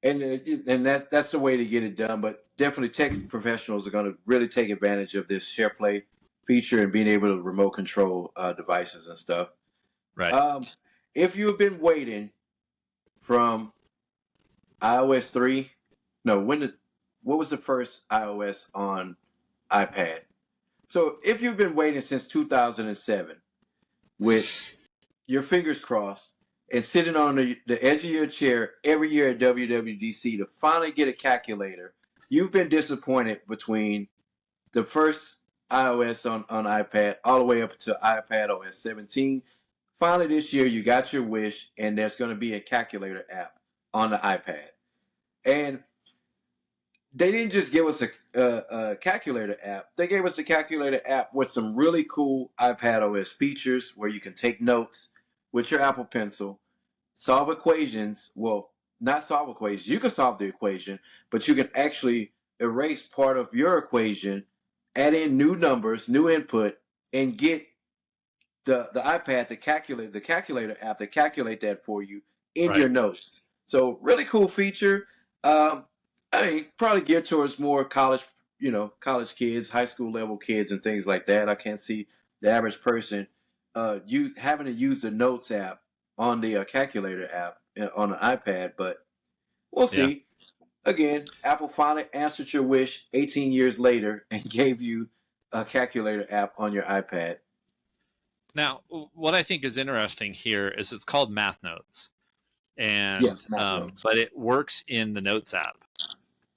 And that's the way to get it done. But definitely tech professionals are going to really take advantage of this SharePlay feature and being able to remote control devices and stuff. Right. If you've been waiting from iOS 3, what was the first iOS on iPad? So if you've been waiting since 2007 with your fingers crossed and sitting on the edge of your chair every year at WWDC to finally get a calculator, you've been disappointed between the first iOS on iPad all the way up to iPadOS 17. Finally this year you got your wish, and there's going to be a calculator app on the iPad. And they didn't just give us a calculator app. They gave us the calculator app with some really cool iPadOS features where you can take notes with your Apple Pencil, solve equations. Well, not solve equations. You can solve the equation, but you can actually erase part of your equation, add in new numbers, new input, and get the iPad to calculate the calculator app to calculate that for you in your notes. So really cool feature. Probably geared towards more college kids, high school level kids, and things like that. I can't see the average person having to use the Notes app on the calculator app on the iPad, but we'll see. Again, Apple finally answered your wish 18 years later and gave you a calculator app on your iPad. Now, what I think is interesting here is it's called Math Notes, and Notes. But it works in the Notes app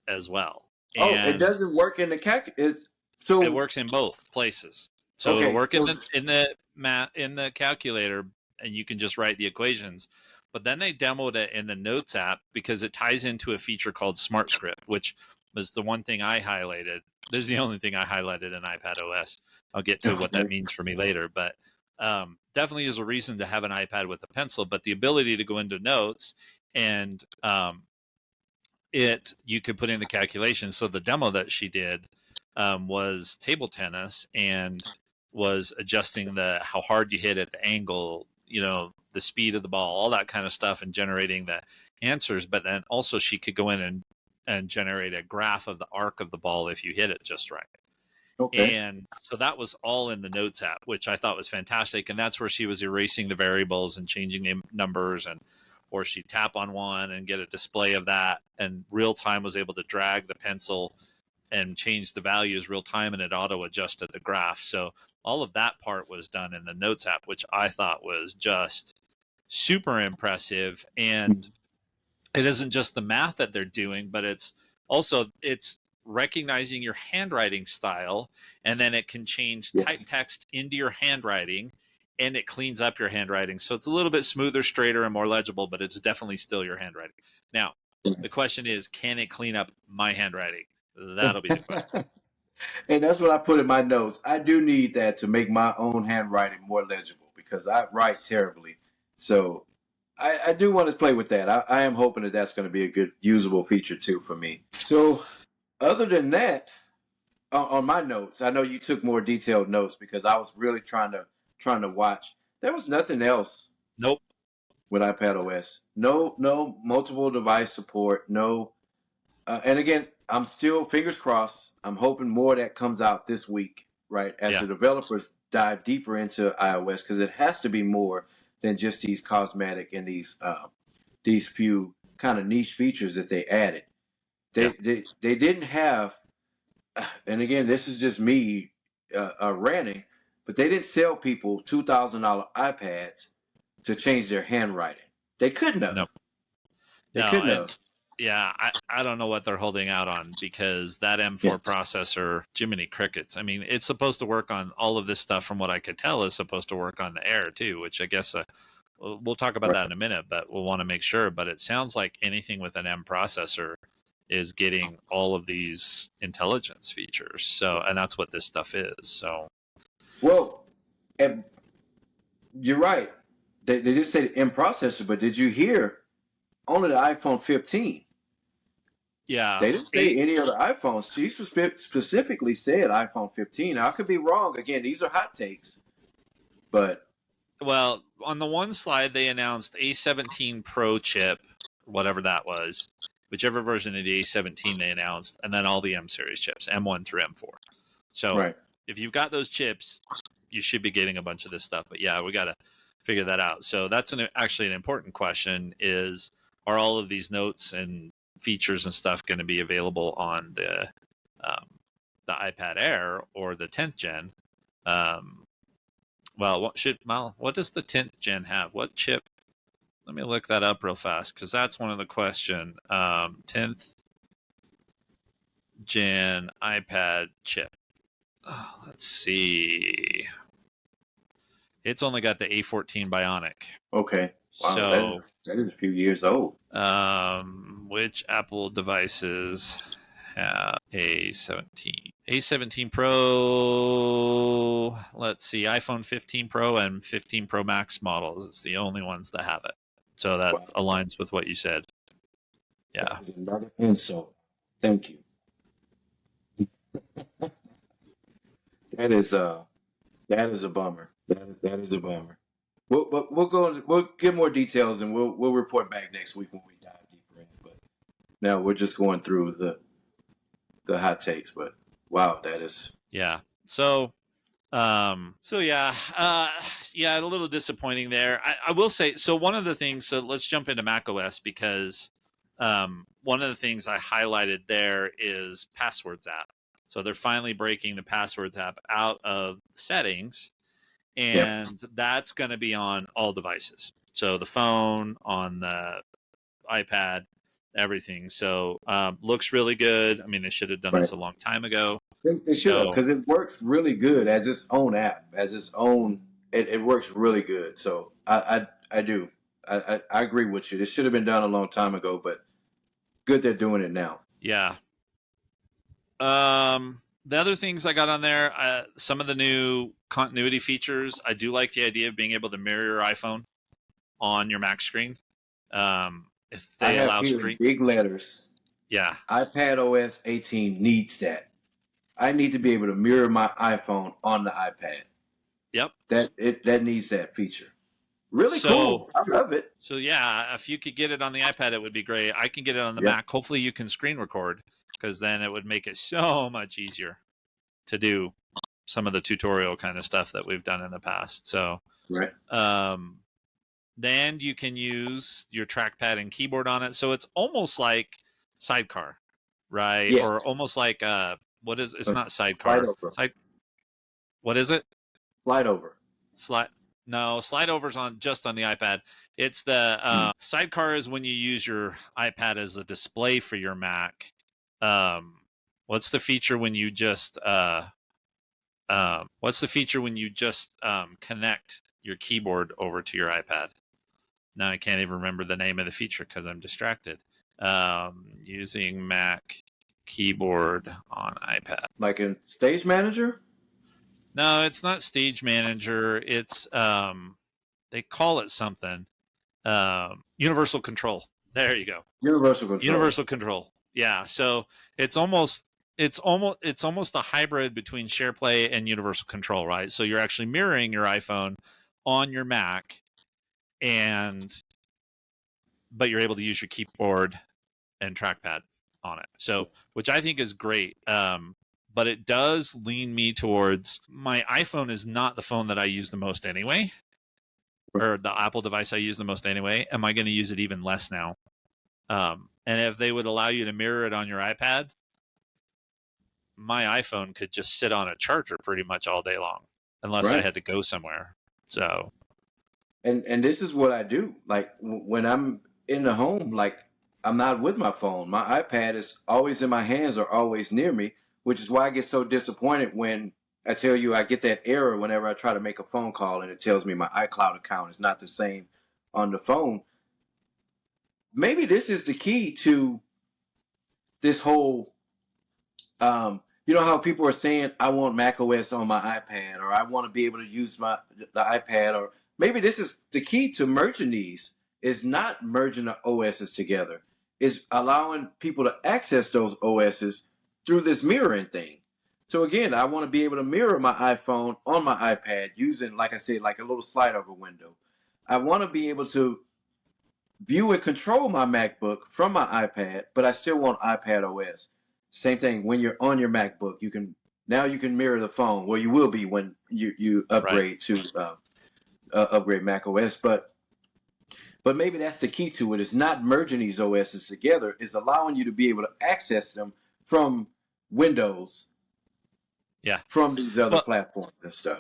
as well. And it doesn't work in the so it works in both places. So it'll work in the calculator, and you can just write the equations. But then they demoed it in the Notes app because it ties into a feature called Smart Script, which was the one thing I highlighted. This is the only thing I highlighted in iPadOS. I'll get to what that means for me later, but definitely is a reason to have an iPad with a pencil. But the ability to go into Notes and you could put in the calculations. So the demo that she did was table tennis and was adjusting how hard you hit at the angle, the speed of the ball, all that kind of stuff, and generating the answers, but then also she could go in and generate a graph of the arc of the ball if you hit it just right. Okay. And so that was all in the Notes app, which I thought was fantastic. And that's where she was erasing the variables and changing the numbers, and or she'd tap on one and get a display of that, and real time was able to drag the pencil and change the values real time, and it auto adjusted the graph. So all of that part was done in the Notes app, which I thought was just super impressive. And it isn't just the math that they're doing, but it's recognizing your handwriting style, and then it can change type text into your handwriting, and it cleans up your handwriting. So it's a little bit smoother, straighter, and more legible, but it's definitely still your handwriting. Now, the question is, can it clean up my handwriting? That'll be the question. And that's what I put in my notes. I do need that to make my own handwriting more legible because I write terribly. So I do want to play with that. I am hoping that that's going to be a good usable feature too for me. So other than that, on my notes, I know you took more detailed notes because I was really trying to watch. There was nothing else. Nope. With iPad OS. No multiple device support. No. And again, I'm still fingers crossed. I'm hoping more of that comes out this week, right? As the developers dive deeper into iOS, because it has to be more than just these cosmetic and these few kind of niche features that they added. They didn't have, and again, this is just me ranting, but they didn't sell people $2,000 iPads to change their handwriting. They couldn't have. No. They couldn't have. Yeah, I don't know what they're holding out on, because that M4 processor, Jiminy Crickets. I mean, it's supposed to work on all of this stuff, from what I could tell, is supposed to work on the Air too, which I guess we'll talk about that in a minute, but we'll want to make sure. But it sounds like anything with an M processor is getting all of these intelligence features. So, and that's what this stuff is. So, well, you're right. They just said M processor, but did you hear only the iPhone 15? Yeah, they didn't say any other iPhones. She specifically said iPhone 15. Now, I could be wrong. Again, these are hot takes, but well, on the one slide they announced A17 Pro chip, whatever that was, whichever version of the A17 they announced, and then all the M series chips, M1 through M4. So if you've got those chips, you should be getting a bunch of this stuff. But yeah, we got to figure that out. So that's actually an important question: is, are all of these notes and features and stuff going to be available on the iPad Air or the 10th gen? Well, what does the 10th gen have? What chip? Let me look that up real fast, because that's one of the question. 10th gen iPad chip. Oh, let's see. It's only got the A14 Bionic. Okay. Wow, so that is a few years old. Which Apple devices have A17? A17 Pro. Let's see. iPhone 15 Pro and 15 Pro Max models. It's the only ones that have it. So that aligns with what you said. Yeah. That is another insult. Thank you. That is a bummer. That is a bummer. We'll get more details, and we'll report back next week when we dive deeper in. But now we're just going through the hot takes. But wow, that is So a little disappointing there. I will say, so one of the things, so let's jump into macOS, because one of the things I highlighted there is Passwords app. So they're finally breaking the Passwords app out of settings, and that's going to be on all devices. So the phone, on the iPad, everything. So looks really good. I mean, they should have done this a long time ago. They should, because it works really good as its own app, as its own. It works really good. So I do. I agree with you. This should have been done a long time ago, but good they're doing it now. Yeah. The other things I got on there, some of the new continuity features. I do like the idea of being able to mirror your iPhone on your Mac screen. If they allow big letters. Yeah. iPad OS 18 needs that. I need to be able to mirror my iPhone on the iPad. Yep. That needs that feature. Really So cool. I love it. so yeah, if you could get it on the iPad, it would be great. I can get it on the Yeah. Mac. Hopefully you can screen record, because then it would make it so much easier to do some of the tutorial kind of stuff that we've done in the past. So Right. then you can use your trackpad and keyboard on it. So it's almost like Sidecar, right? Yeah. Or almost like what is, it's not Slide Sidecar. over. What is it? Slide over. Slide No, slide over's on just on the iPad. It's the Sidecar is when you use your iPad as a display for your Mac. What's the feature when you just connect your keyboard over to your iPad? Now I can't even remember the name of the feature because I'm distracted. Using Mac keyboard on iPad. Like in Stage Manager? No, it's not Stage Manager. It's they call it something. Universal Control. There you go. Universal Control. Universal Control. Yeah. So it's almost a hybrid between SharePlay and Universal Control, right? So you're actually mirroring your iPhone on your Mac, but you're able to use your keyboard and trackpad on it. So, which I think is great. But it does lean me towards, my iPhone is not the phone that I use the most anyway, or the Apple device I use the most anyway. Am I going to use it even less now? And if they would allow you to mirror it on your iPad, my iPhone could just sit on a charger pretty much all day long, unless I had to go somewhere. So, and this is what I do. Like when I'm in the home, like I'm not with my phone. My iPad is always in my hands or always near me, which is why I get so disappointed when I tell you I get that error whenever I try to make a phone call and it tells me my iCloud account is not the same on the phone. Maybe this is the key to this whole you know how people are saying, I want Mac OS on my iPad, or I want to be able to use the iPad, or maybe this is the key to merging these, is not merging the OSs together, is allowing people to access those OSs through this mirroring thing. So again, I want to be able to mirror my iPhone on my iPad using, like I said, like a little slide over window. I want to be able to view and control my MacBook from my iPad, but I still want iPad OS. Same thing when you're on your MacBook, you can mirror the phone. Well, you will be when you upgrade to upgrade Mac OS, but maybe that's the key to it. Is not merging these OSs together. Is allowing you to be able to access them from Windows, from these other platforms and stuff.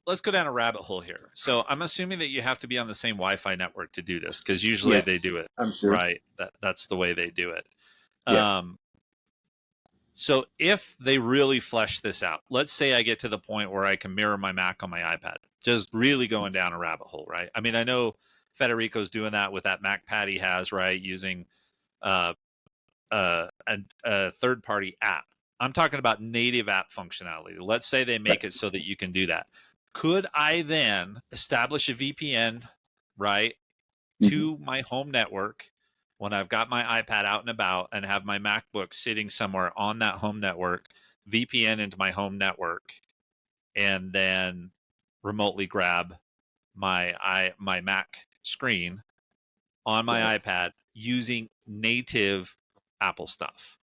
Let's go down a rabbit hole here. So I'm assuming that you have to be on the same Wi-Fi network to do this, because usually they do it. I'm sure. Right. That's the way they do it. Yeah. So if they really flesh this out, let's say I get to the point where I can mirror my Mac on my iPad, just really going down a rabbit hole, right? I mean, I know Federico's doing that with that Mac pad he has, right? Using a third-party app. I'm talking about native app functionality. Let's say they make it so that you can do that. Could I then establish a VPN, right, to my home network when I've got my iPad out and about, and have my MacBook sitting somewhere on that home network, VPN into my home network, and then remotely grab my Mac screen on my iPad using native Apple stuff,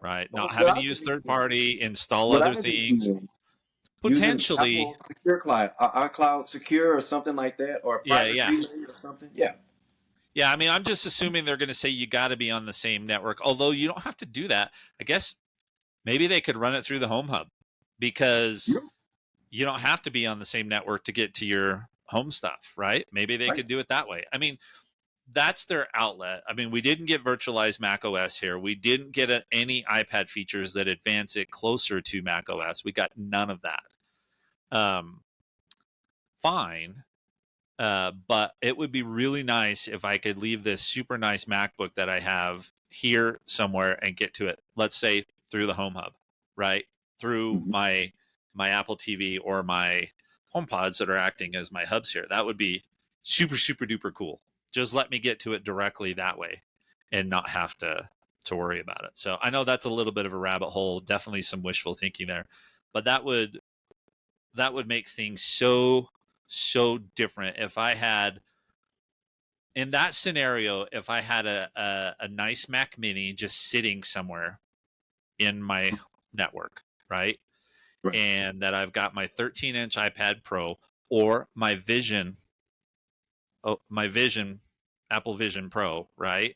right? Not having to use third party, install other things. Potentially secure client, iCloud secure or something like that, or private or something. Yeah, I mean, I'm just assuming they're going to say you got to be on the same network, although you don't have to do that. I guess maybe they could run it through the Home Hub, because you don't have to be on the same network to get to your home stuff, right? Maybe they could do it that way. I mean, that's their outlet. I mean, we didn't get virtualized Mac OS here. We didn't get any iPad features that advance it closer to Mac OS. We got none of that. Fine. But it would be really nice if I could leave this super nice MacBook that I have here somewhere and get to it, let's say through the Home Hub, right? Through my Apple TV or my HomePods that are acting as my hubs here. That would be super, super duper cool. Just let me get to it directly that way and not have to worry about it. So I know that's a little bit of a rabbit hole, definitely some wishful thinking there, but that would make things so so different. If I had, in that scenario, if I had a nice Mac Mini just sitting somewhere in my network, right? Right. And that I've got my 13-inch iPad Pro or my Vision, Apple Vision Pro, right?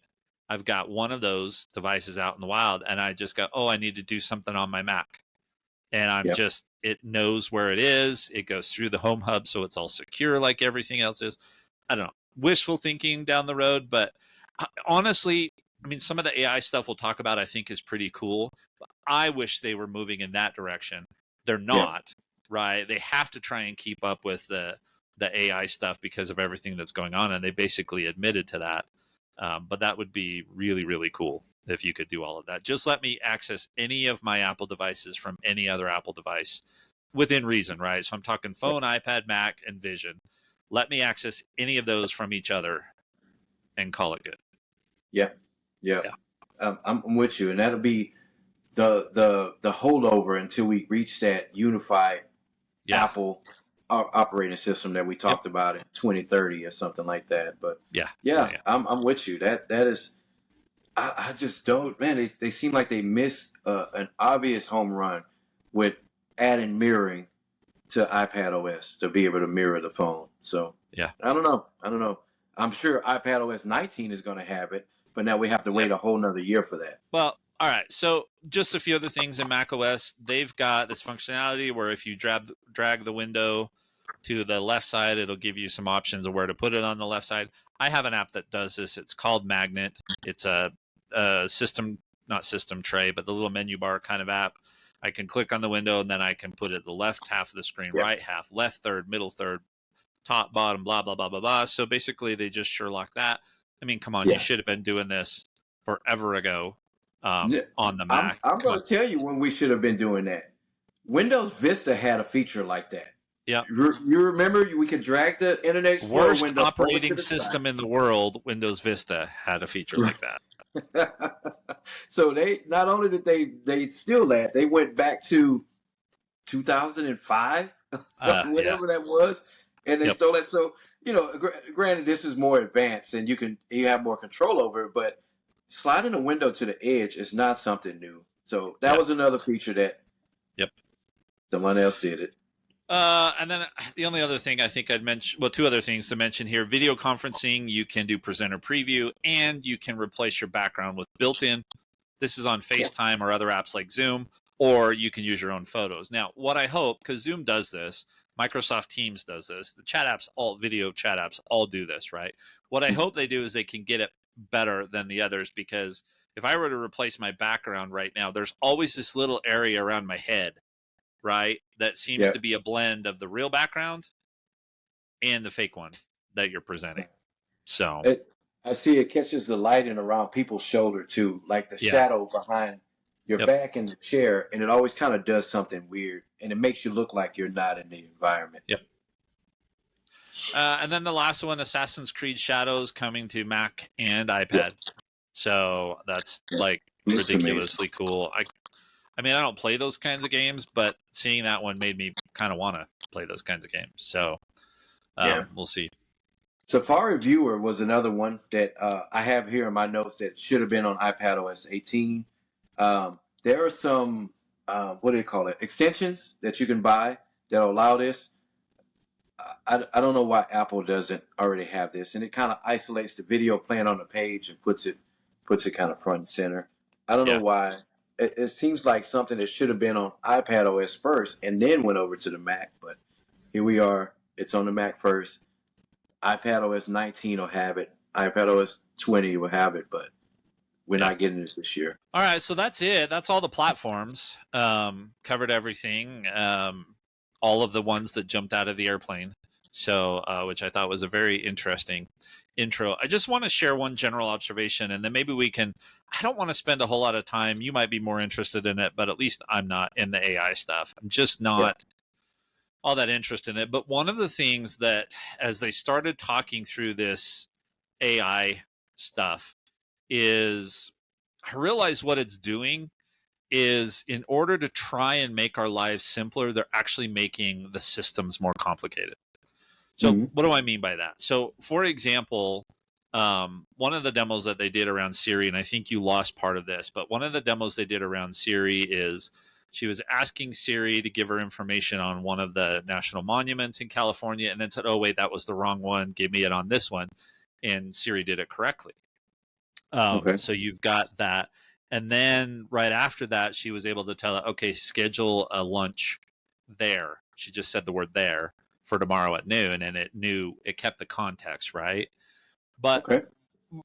I've got one of those devices out in the wild, and I just go, oh, I need to do something on my Mac. And Yep. it knows where it is. It goes through the home hub, so it's all secure like everything else is. I don't know, wishful thinking down the road, but honestly, I mean, some of the AI stuff we'll talk about, I think, is pretty cool. I wish they were moving in that direction. They're not, right? They have to try and keep up with the AI stuff because of everything that's going on, and they basically admitted to that. But that would be really, really cool if you could do all of that. Just let me access any of my Apple devices from any other Apple device within reason, right? So I'm talking phone, iPad, Mac, and Vision. Let me access any of those from each other and call it good. Yeah. I'm with you, and that'll be the holdover until we reach that unified Apple operating system that we talked about in 2030 or something like that. But I'm with you. That is, I just don't, man. They seem like they missed an obvious home run with adding mirroring to iPad OS to be able to mirror the phone. So I don't know. I'm sure iPad OS 19 is going to have it, but now we have to wait a whole nother year for that. Well, all right. So just a few other things in macOS. They've got this functionality where if you drag the window to the left side, it'll give you some options of where to put it on the left side. I have an app that does this. It's called Magnet. It's a system, not system tray, but the little menu bar kind of app. I can click on the window and then I can put it at the left half of the screen, right half, left third, middle third, top, bottom, blah, blah, blah, blah, blah. So basically they just Sherlock that. I mean, come on, you should have been doing this forever ago on the Mac. I'm going to tell you when we should have been doing that. Windows Vista had a feature like that. Yeah. You remember we could drag the Internet Explorer worst window operating system in the world, Windows Vista, had a feature like that. So they not only did they steal that, they went back to 2005, whatever that was, and they stole that. So granted, this is more advanced and you have more control over it, but sliding a window to the edge is not something new. So that was another feature that someone else did it. And then the only other thing I think I'd mention, well, two other things to mention here. Video conferencing, you can do presenter preview, and you can replace your background with built-in. This is on FaceTime or other apps like Zoom, or you can use your own photos. Now, what I hope, because Zoom does this, Microsoft Teams does this, the chat apps, video chat apps all do this, right? What I hope they do is they can get it better than the others, because if I were to replace my background right now, there's always this little area around my head, right, that seems to be a blend of the real background and the fake one that you're presenting. So I see it catches the lighting around people's shoulder too, like the shadow behind your back in the chair, and it always kind of does something weird, and it makes you look like you're not in the environment. And then the last one, Assassin's Creed Shadows, coming to Mac and iPad. So that's like ridiculously cool. I mean, I don't play those kinds of games, but seeing that one made me kind of want to play those kinds of games. So we'll see. Safari Viewer was another one that I have here in my notes that should have been on iPadOS 18. There are some, what do you call it, extensions that you can buy that allow this. I don't know why Apple doesn't already have this, and it kind of isolates the video playing on the page and puts it kind of front and center. I don't know why. It seems like something that should have been on iPadOS first and then went over to the Mac, but here we are. It's on the Mac first. iPadOS 19 will have it. iPadOS 20 will have it, but we're not getting it this year. All right, so that's it. That's all the platforms. Covered everything. All of the ones that jumped out of the airplane. So, which I thought was a very interesting intro. I just want to share one general observation, and then maybe we can. I don't want to spend a whole lot of time. You might be more interested in it, but at least I'm not in the AI stuff. I'm just not all that interested in it. But one of the things that, as they started talking through this AI stuff, is I realized what it's doing is, in order to try and make our lives simpler, they're actually making the systems more complicated. So what do I mean by that? So for example, one of the demos that they did around Siri, and I think you lost part of this, but one of the demos they did around Siri is she was asking Siri to give her information on one of the national monuments in California, and then said, oh, wait, that was the wrong one. Give me it on this one. And Siri did it correctly. Okay. So you've got that. And then right after that, she was able to tell it, okay, schedule a lunch there. She just said the word there for tomorrow at noon, and it kept the context, right? But Okay.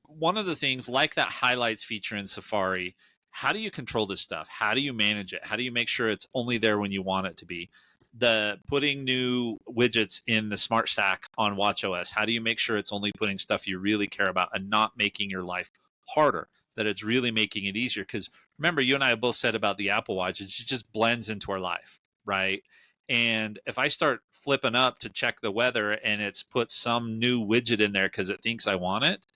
one of the things, like that highlights feature in Safari, how do you control this stuff? How do you manage it? How do you make sure it's only there when you want it to be? The putting new widgets in the smart stack on watchOS, how do you make sure it's only putting stuff you really care about and not making your life harder, that it's really making it easier? Because remember, you and I have both said about the Apple Watch, it just blends into our life, right? And if I start flipping up to check the weather and it's put some new widget in there because it thinks I want it,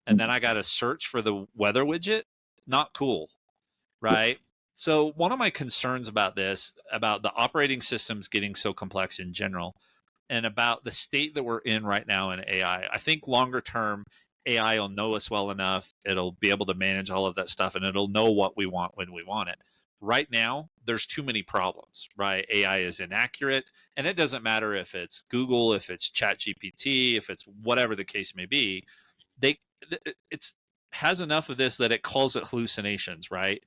and then I got to search for the weather widget, not cool, right? So one of my concerns about this, about the operating systems getting so complex in general, and about the state that we're in right now in AI, I think longer term, AI will know us well enough. It'll be able to manage all of that stuff, and it'll know what we want when we want it. Right now, there's too many problems, right? AI is inaccurate, and it doesn't matter if it's Google, if it's ChatGPT, if it's whatever the case may be. It's has enough of this that it calls it hallucinations, right?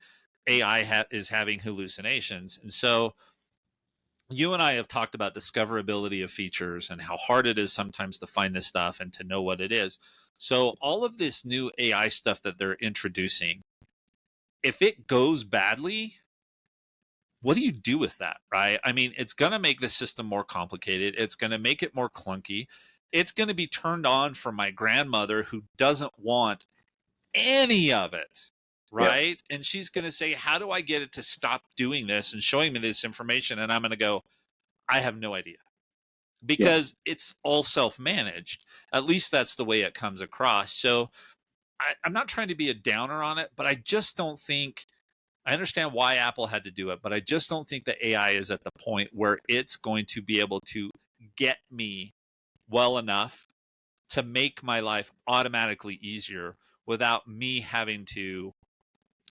AI is having hallucinations, and so you and I have talked about discoverability of features and how hard it is sometimes to find this stuff and to know what it is. So all of this new AI stuff that they're introducing, if it goes badly, what do you do with that, right? I mean, it's going to make the system more complicated. It's going to make it more clunky. It's going to be turned on for my grandmother who doesn't want any of it, right? And she's going to say, how do I get it to stop doing this and showing me this information? And I'm going to go, I have no idea, because it's all self-managed. At least that's the way it comes across. So I'm not trying to be a downer on it, but I just don't think, I understand why Apple had to do it, but I just don't think that AI is at the point where it's going to be able to get me well enough to make my life automatically easier without me having to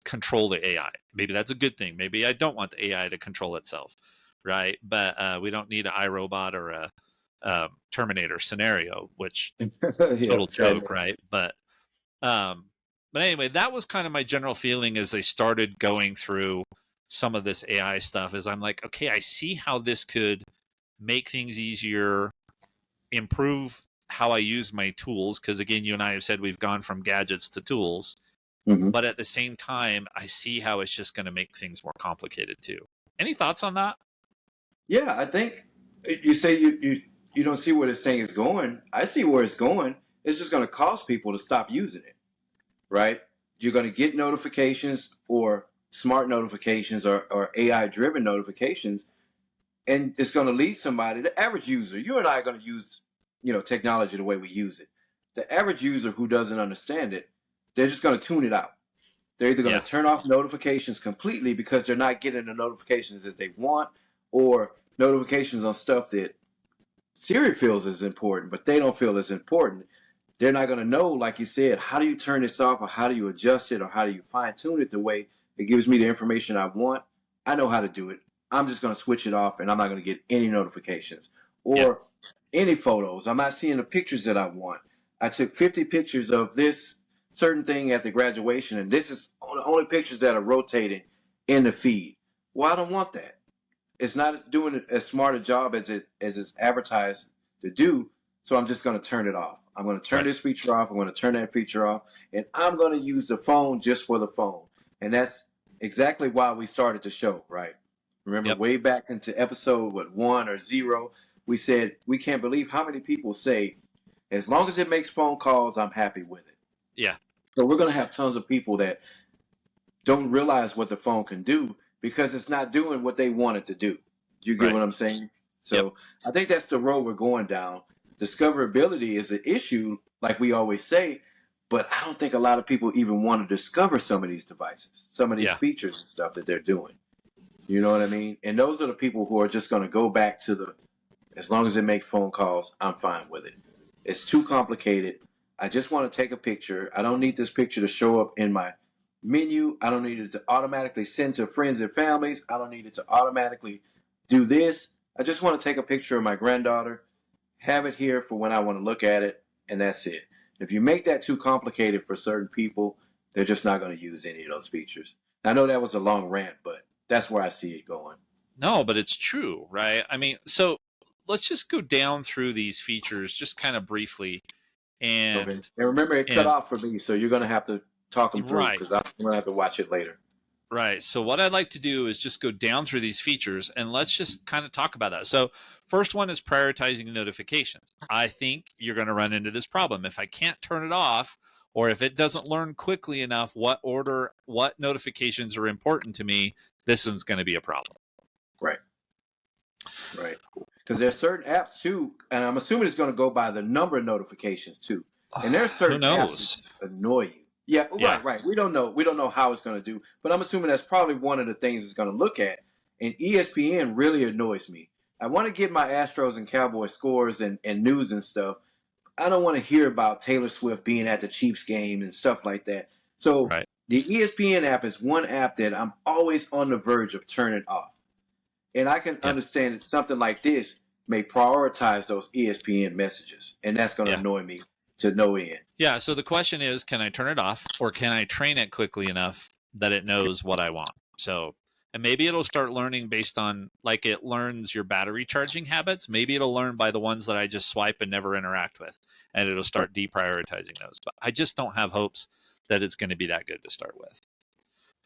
control the AI. Maybe that's a good thing. Maybe I don't want the AI to control itself, right? But we don't need an iRobot or a Terminator scenario, which total joke, right? But anyway, that was kind of my general feeling as I started going through some of this AI stuff. Is I'm like, okay, I see how this could make things easier, improve how I use my tools, because again, you and I have said we've gone from gadgets to tools. But at the same time, I see how it's just going to make things more complicated too. Any thoughts on that? Yeah, I think you say you don't see where this thing is going. I see where it's going. It's just going to cause people to stop using it, right? You're going to get notifications or smart notifications or AI driven notifications, and it's going to lead somebody, the average user. You and I are going to use, technology the way we use it. The average user who doesn't understand it, they're just going to tune it out. They're either going to turn off notifications completely because they're not getting the notifications that they want, or notifications on stuff that Siri feels is important, but they don't feel is important. They're not going to know, like you said, how do you turn this off, or how do you adjust it, or how do you fine tune it the way it gives me the information I want. I know how to do it. I'm just going to switch it off, and I'm not going to get any notifications or any photos. I'm not seeing the pictures that I want. I took 50 pictures of this certain thing at the graduation, and this is the only pictures that are rotating in the feed. Well, I don't want that. It's not doing as smart a job as it's advertised to do. So I'm just going to turn it off. I'm going to turn this feature off. I'm going to turn that feature off, and I'm going to use the phone just for the phone. And that's exactly why we started the show, right? Remember, way back into episode 1 or 0, we said we can't believe how many people say, as long as it makes phone calls, I'm happy with it. Yeah. So we're going to have tons of people that don't realize what the phone can do because it's not doing what they want it to do. You get what I'm saying? So I think that's the road we're going down. Discoverability is an issue, like we always say, but I don't think a lot of people even want to discover some of these devices, some of these features and stuff that they're doing. You know what I mean? And those are the people who are just going to go back to As long as it makes phone calls, I'm fine with it. It's too complicated. I just want to take a picture. I don't need this picture to show up in my menu. I don't need it to automatically send to friends and families. I don't need it to automatically do this. I just want to take a picture of my granddaughter, have it here for when I want to look at it, and that's it. If you make that too complicated for certain people, they're just not going to use any of those features. I know that was a long rant, but that's where I see it going. No, but it's true, right? I mean, so let's just go down through these features just kind of briefly. Okay. And And remember, it cut off for me, so you're going to have to talk them through right, because I'm going to have to watch it later. right. So what I'd like to do is just go down through these features and let's just kind of talk about that. So first one is prioritizing notifications. I think you're going to run into this problem. If I can't turn it off, or if it doesn't learn quickly enough what notifications are important to me, this one's going to be a problem. Right. Right. Because there's certain apps too, and I'm assuming it's going to go by the number of notifications too. And there's certain apps that annoy you. Yeah, Yeah. right. We don't know how it's going to do, but I'm assuming that's probably one of the things it's going to look at. And ESPN really annoys me. I want to get my Astros and Cowboys scores and news and stuff. I don't want to hear about Taylor Swift being at the Chiefs game and stuff like that. So Right. the ESPN app is one app that I'm always on the verge of turning off. And I can understand that something like this may prioritize those ESPN messages, and that's going to annoy me to no end. Yeah, so the question is, can I turn it off, or can I train it quickly enough that it knows what I want? So, and maybe it'll start learning based on, like it learns your battery charging habits. Maybe it'll learn by the ones that I just swipe and never interact with, and it'll start deprioritizing those. But I just don't have hopes that it's going to be that good to start with.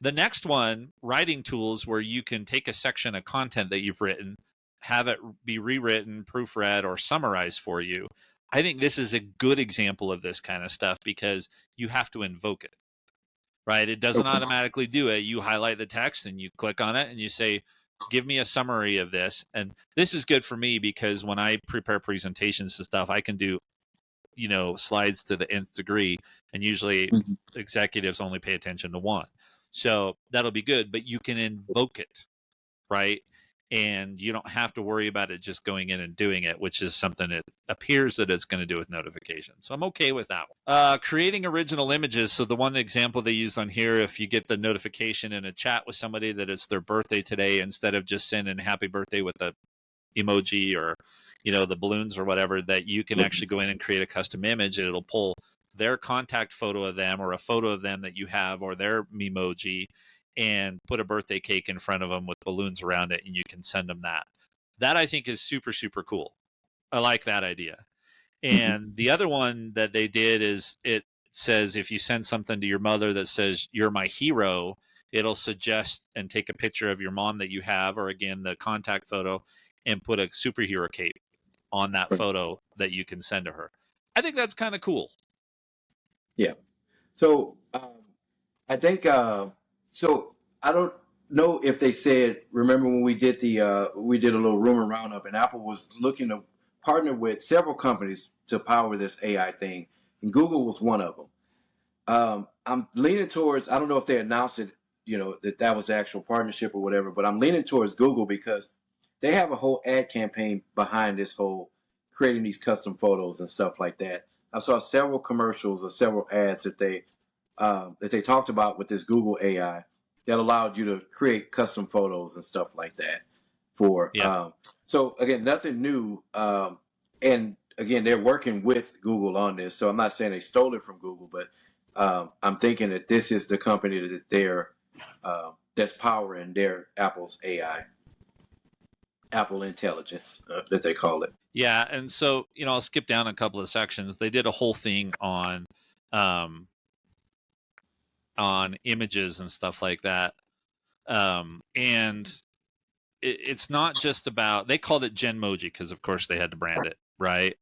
The next one, writing tools, where you can take a section of content that you've written, have it be rewritten, proofread, or summarized for you. I think this is a good example of this kind of stuff because you have to invoke it, right? It doesn't automatically do it. You highlight the text and you click on it and you say, give me a summary of this. And this is good for me because when I prepare presentations and stuff, I can do, slides to the nth degree. And usually executives only pay attention to one. So that'll be good, but you can invoke it, right? And you don't have to worry about it just going in and doing it, which is something it appears that it's going to do with notifications. So I'm okay with that one. Creating original images. So the one example they use on here, if you get the notification in a chat with somebody that it's their birthday today, instead of just sending happy birthday with the emoji or, the balloons or whatever, that you can actually go in and create a custom image and it'll pull their contact photo of them or a photo of them that you have or their memoji and put a birthday cake in front of them with balloons around it and you can send them that. That I think is super, super cool. I like that idea. And the other one that they did is it says if you send something to your mother that says you're my hero, it'll suggest and take a picture of your mom that you have, or again, the contact photo, and put a superhero cape on that photo that you can send to her. I think that's kind of cool. Yeah. So I think so. I don't know if they said. Remember when we did a little rumor roundup, and Apple was looking to partner with several companies to power this AI thing, and Google was one of them. I'm leaning towards. I don't know if they announced it, that was the actual partnership or whatever, but I'm leaning towards Google because they have a whole ad campaign behind this whole creating these custom photos and stuff like that. I saw several commercials or several ads that they talked about with this Google AI that allowed you to create custom photos and stuff like that. So again, nothing new. And again, they're working with Google on this. So I'm not saying they stole it from Google, but I'm thinking that this is the company that that's powering their Apple's AI, Apple Intelligence, that they call it. Yeah, and so I'll skip down a couple of sections. They did a whole thing on images and stuff like that, and it's not just about. They called it Genmoji because, of course, they had to brand it, right?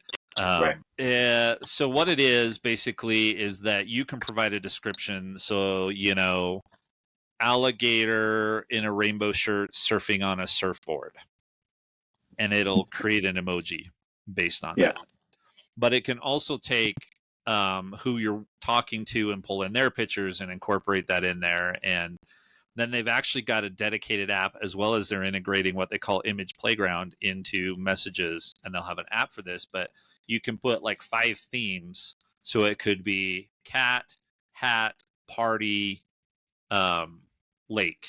So what it is basically is that you can provide a description. So alligator in a rainbow shirt surfing on a surfboard, and it'll create an emoji based on that. But it can also take who you're talking to and pull in their pictures and incorporate that in there. And Then they've actually got a dedicated app, as well as they're integrating what they call Image Playground into Messages, and they'll have an app for this. But you can put like 5 themes, so it could be cat, hat, party, lake,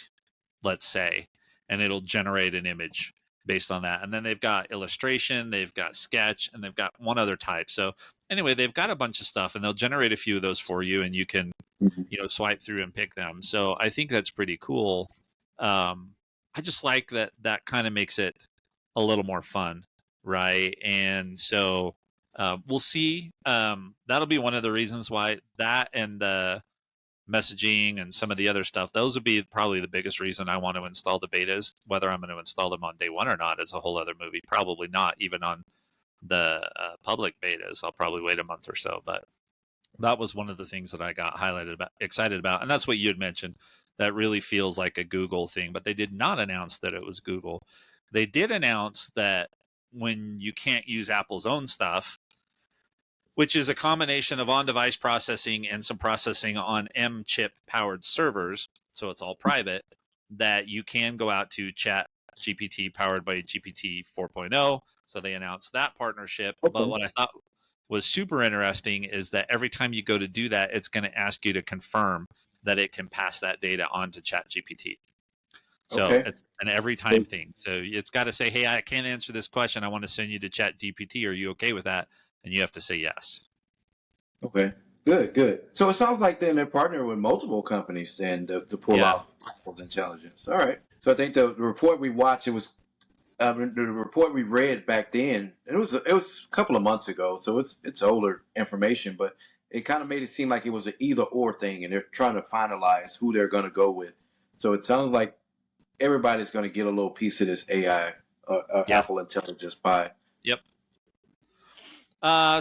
let's say, and it'll generate an image based on that. And then they've got illustration, they've got sketch, and they've got one other type. So anyway, they've got a bunch of stuff, and they'll generate a few of those for you, and you can swipe through and pick them. So I think that's pretty cool. I just like that kind of makes it a little more fun, right? And so we'll see. That'll be one of the reasons why that and the messaging and some of the other stuff, those would be probably the biggest reason I want to install the betas. Whether I'm going to install them on day one or not is a whole other movie. Probably not even on the public betas. I'll probably wait a month or so, but that was one of the things that I got excited about. And that's what you had mentioned. That really feels like a Google thing, but they did not announce that it was Google. They did announce that when you can't use Apple's own stuff, which is a combination of on-device processing and some processing on M-chip powered servers, so it's all private, that you can go out to Chat GPT powered by GPT 4.0. So they announced that partnership. Okay. But what I thought was super interesting is that every time you go to do that, it's going to ask you to confirm that it can pass that data on to Chat GPT. So it's an every time thing. So it's got to say, hey, I can't answer this question. I want to send you to Chat GPT. Are you okay with that? And you have to say yes. Okay, good. So it sounds like then they're partnering with multiple companies then to pull off Apple's intelligence. All right. So I think the report we watched, it was the report we read back then. It was a couple of months ago, so it's older information, but it kind of made it seem like it was an either or thing, and they're trying to finalize who they're going to go with. So it sounds like everybody's going to get a little piece of this AI Apple intelligence pie. Yep.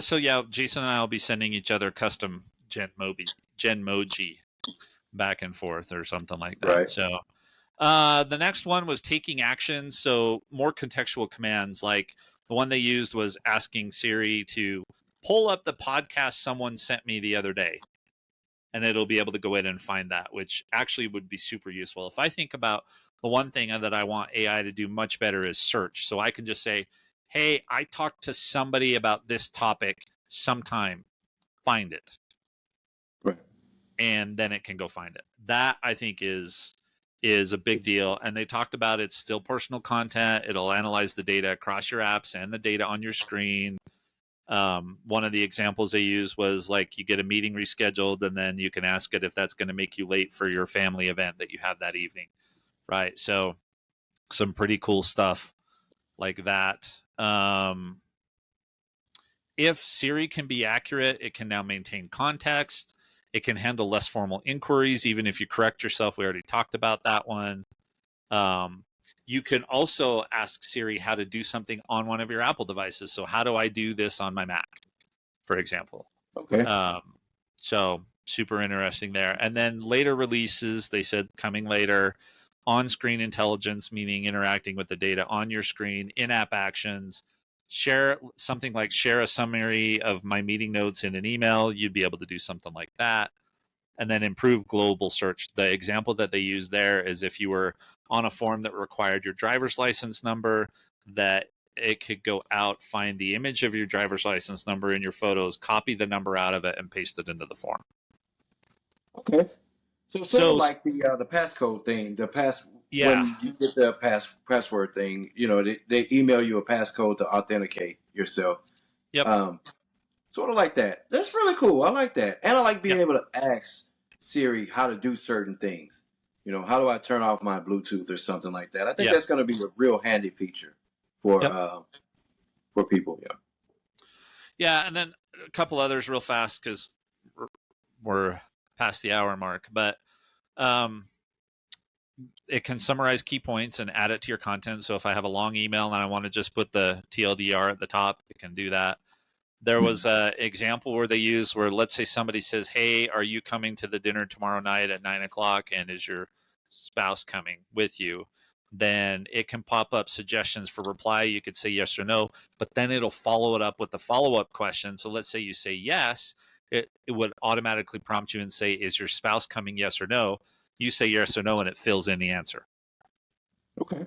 So yeah, Jason and I will be sending each other custom Genmoji back and forth or something like that. Right. So the next one was taking action. So more contextual commands, like the one they used was asking Siri to pull up the podcast someone sent me the other day. And it'll be able to go in and find that, which actually would be super useful. If I think about the one thing that I want AI to do much better is search. So I can just say, hey, I talked to somebody about this topic sometime, find it. Right. And then it can go find it. That I think is a big deal. And they talked about it's still personal content. It'll analyze the data across your apps and the data on your screen. One of the examples they used was like you get a meeting rescheduled and then you can ask it if that's going to make you late for your family event that you have that evening. Right. So some pretty cool stuff like that. If Siri can be accurate, it can now maintain context. It can handle less formal inquiries, even if you correct yourself. We already talked about that one. You can also ask Siri how to do something on one of your Apple devices. So how do I do this on my Mac, for example? Okay. So super interesting there. And then later releases, they said coming later, on-screen intelligence, meaning interacting with the data on your screen, in-app actions, share something like share a summary of my meeting notes in an email. You'd be able to do something like that. And then improve global search. The example that they use there is if you were on a form that required your driver's license number, that it could go out, find the image of your driver's license number in your photos, copy the number out of it, and paste it into the form. Okay. So sort of like the passcode thing, when you get the password thing, they email you a passcode to authenticate yourself. Yep. Sort of like that. That's really cool. I like that. And I like being able to ask Siri how to do certain things. How do I turn off my Bluetooth or something like that? I think that's going to be a real handy feature for people. Yeah. Yeah, and then a couple others real fast because we're past the hour mark, but it can summarize key points and add it to your content. So if I have a long email and I want to just put the TLDR at the top, it can do that. There was an example where they use where, let's say somebody says, hey, are you coming to the dinner tomorrow night at 9:00? And is your spouse coming with you? Then it can pop up suggestions for reply. You could say yes or no, but then it'll follow it up with the follow-up question. So let's say you say yes, it would automatically prompt you and say, is your spouse coming, yes or no? You say yes or no, and it fills in the answer. Okay.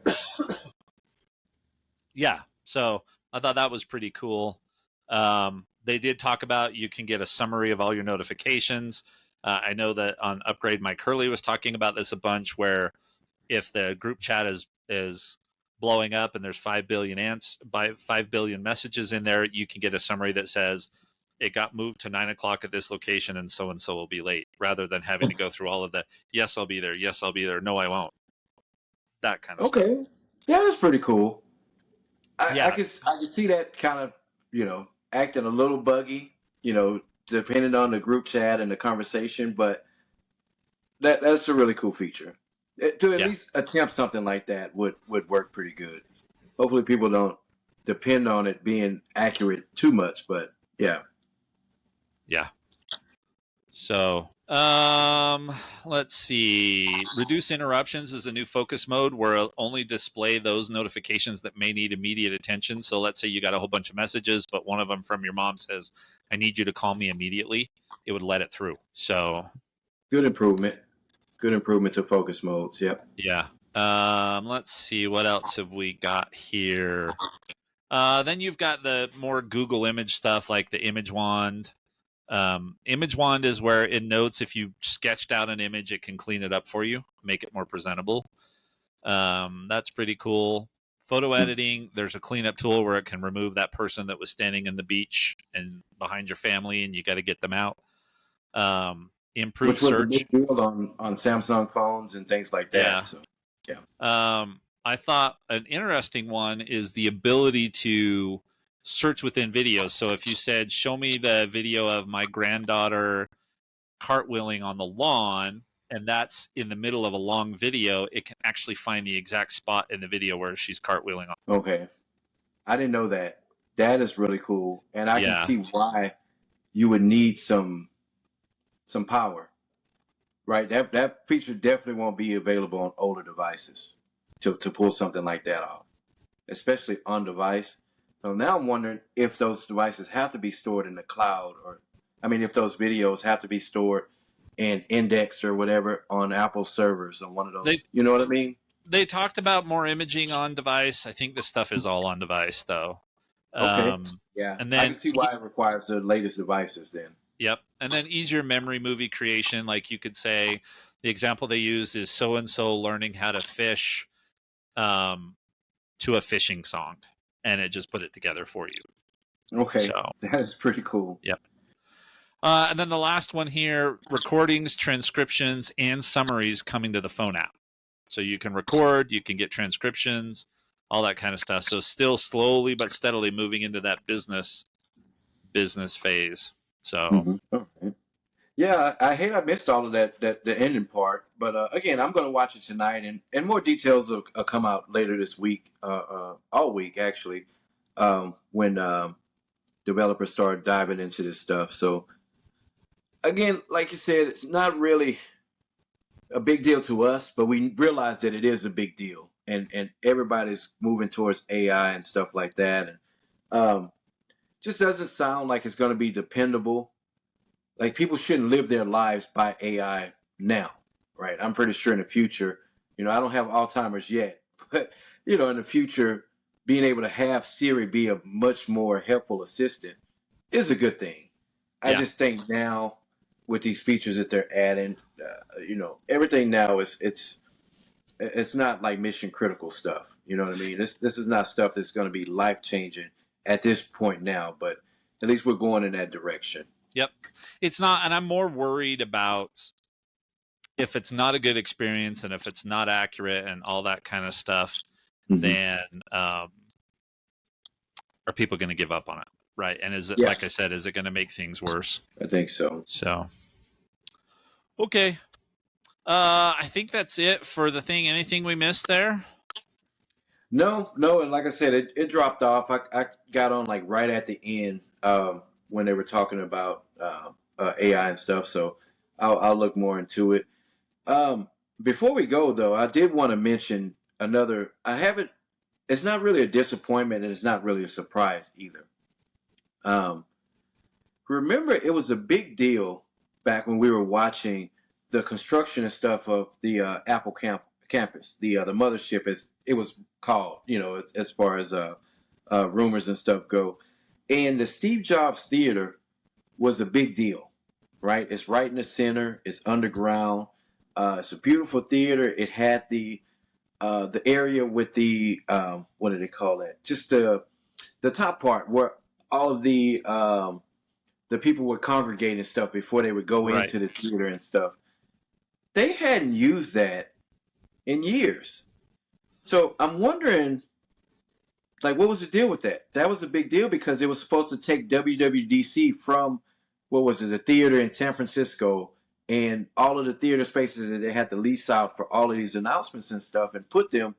Yeah, so I thought that was pretty cool. They did talk about you can get a summary of all your notifications. I know that on Upgrade, Mike Hurley was talking about this a bunch, where if the group chat is blowing up and there's 5 billion messages in there, you can get a summary that says it got moved to 9:00 at this location and so will be late, rather than having to go through all of the yes I'll be there, yes I'll be there, no I won't, that kind of stuff. Okay. Yeah, that's pretty cool. I Yeah, can see that kind of, acting a little buggy, depending on the group chat and the conversation, but that's a really cool feature. To at yeah. least attempt something like that would work pretty good. Hopefully people don't depend on it being accurate too much, but yeah. Yeah. So, let's see. Reduce interruptions is a new focus mode where it'll only display those notifications that may need immediate attention. So let's say you got a whole bunch of messages, but one of them from your mom says, I need you to call me immediately. It would let it through. So, Good improvement. Good improvement to focus modes. Yep. yeah. Let's see. What else have we got here? Then you've got the more Google image stuff like the image wand. Image wand is where it notes if you sketched out an image, it can clean it up for you, make it more presentable. That's pretty cool. Photo editing, there's a cleanup tool where it can remove that person that was standing in the beach and behind your family, and you got to get them out. Improve Which was a search. big deal on Samsung phones and things like that. Yeah. So, yeah. I thought an interesting one is the ability to search within videos. So if you said, show me the video of my granddaughter cartwheeling on the lawn, and that's in the middle of a long video, it can actually find the exact spot in the video where she's cartwheeling on. Okay. I didn't know that. That is really cool. And I Yeah. can see why you would need some power. Right? That feature definitely won't be available on older devices to pull something like that off, especially on device. So now I'm wondering if those devices have to be stored in the cloud, or if those videos have to be stored and indexed or whatever on Apple servers on one of those. You know what I mean? They talked about more imaging on device. I think this stuff is all on device though. Okay. Yeah. And then I can see why it requires the latest devices then. Yep. And then easier memory movie creation. Like you could say the example they use is so-and-so learning how to fish to a fishing song. And it just put it together for you. Okay. So, that is pretty cool. Yep. And then the last one here, recordings, transcriptions, and summaries coming to the phone app. So you can record, you can get transcriptions, all that kind of stuff. So still slowly but steadily moving into that business phase. So, Okay. Yeah, I hate I missed all of that the ending part, but again, I'm going to watch it tonight, and more details will come out later this week, all week actually, when developers start diving into this stuff. So again, like you said, it's not really a big deal to us, but we realize that it is a big deal, and everybody's moving towards AI and stuff like that, and just doesn't sound like it's going to be dependable. Like, people shouldn't live their lives by AI now, right? I'm pretty sure in the future, I don't have Alzheimer's yet, but in the future, being able to have Siri be a much more helpful assistant is a good thing. I just think now with these features that they're adding, everything now it's not like mission critical stuff. You know what I mean? This is not stuff that's going to be life changing at this point now, but at least we're going in that direction. Yep. It's not, and I'm more worried about if it's not a good experience and if it's not accurate and all that kind of stuff, then are people going to give up on it? Right. And is it, like I said, is it going to make things worse? I think so. So, okay. I think that's it for the thing. Anything we missed there? No. And like I said, it dropped off. I got on like right at the end when they were talking about AI and stuff. So I'll look more into it. Before we go, though, I did want to mention another. It's not really a disappointment, and it's not really a surprise either. Remember, it was a big deal back when we were watching the construction and stuff of the Apple campus, the mothership, as it was called, as far as rumors and stuff go. And the Steve Jobs Theater was a big deal, right? It's right in the center. It's underground. It's a beautiful theater. It had the area with the what do they call that? Just the top part where all of the people would congregate and stuff before they would go Right. into the theater and stuff. They hadn't used that in years. So I'm wondering, like, what was the deal with that? That was a big deal because it was supposed to take WWDC from, what was it, the theater in San Francisco and all of the theater spaces that they had to lease out for all of these announcements and stuff and put them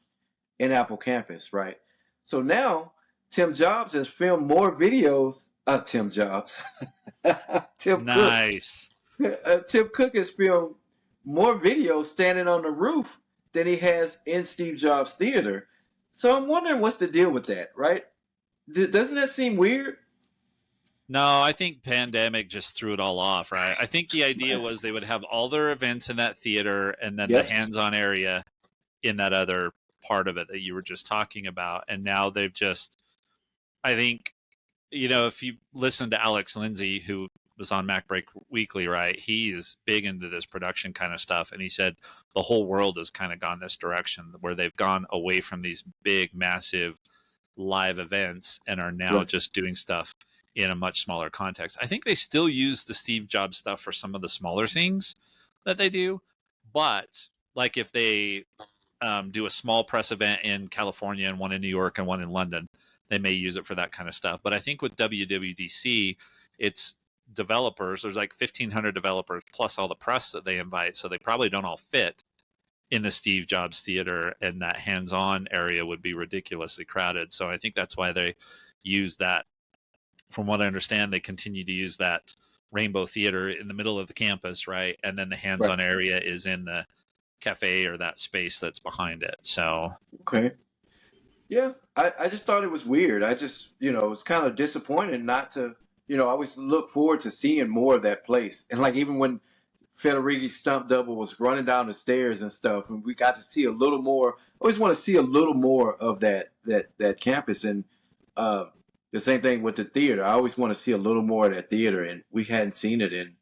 in Apple campus, right? So now Tim Jobs has filmed more videos. Tim Jobs. Tim Nice. Cook. Tim Cook has filmed more videos standing on the roof than he has in Steve Jobs Theater. So I'm wondering what's the deal with that, right? Doesn't that seem weird? No, I think pandemic just threw it all off, right? I think the idea was they would have all their events in that theater and then Yep. the hands-on area in that other part of it that you were just talking about. And now they've just, I think, if you listen to Alex Lindsay, who was on MacBreak Weekly, right? He is big into this production kind of stuff. And he said the whole world has kind of gone this direction where they've gone away from these big, massive live events and are now just doing stuff in a much smaller context. I think they still use the Steve Jobs stuff for some of the smaller things that they do. But like if they do a small press event in California and one in New York and one in London, they may use it for that kind of stuff. But I think with WWDC, it's developers. There's like 1,500 developers plus all the press that they invite. So they probably don't all fit in the Steve Jobs Theater, and that hands-on area would be ridiculously crowded. So I think that's why they use that. From what I understand, they continue to use that Rainbow Theater in the middle of the campus, right? And then the hands-on area is in the cafe or that space that's behind it. So okay. Yeah, I just thought it was weird. I just, it's kind of disappointing not to, I always look forward to seeing more of that place. And like even when Federighi's stunt double was running down the stairs and stuff, and we got to see a little more. I always want to see a little more of that campus. And the same thing with the theater. I always want to see a little more of that theater, and we hadn't seen it in.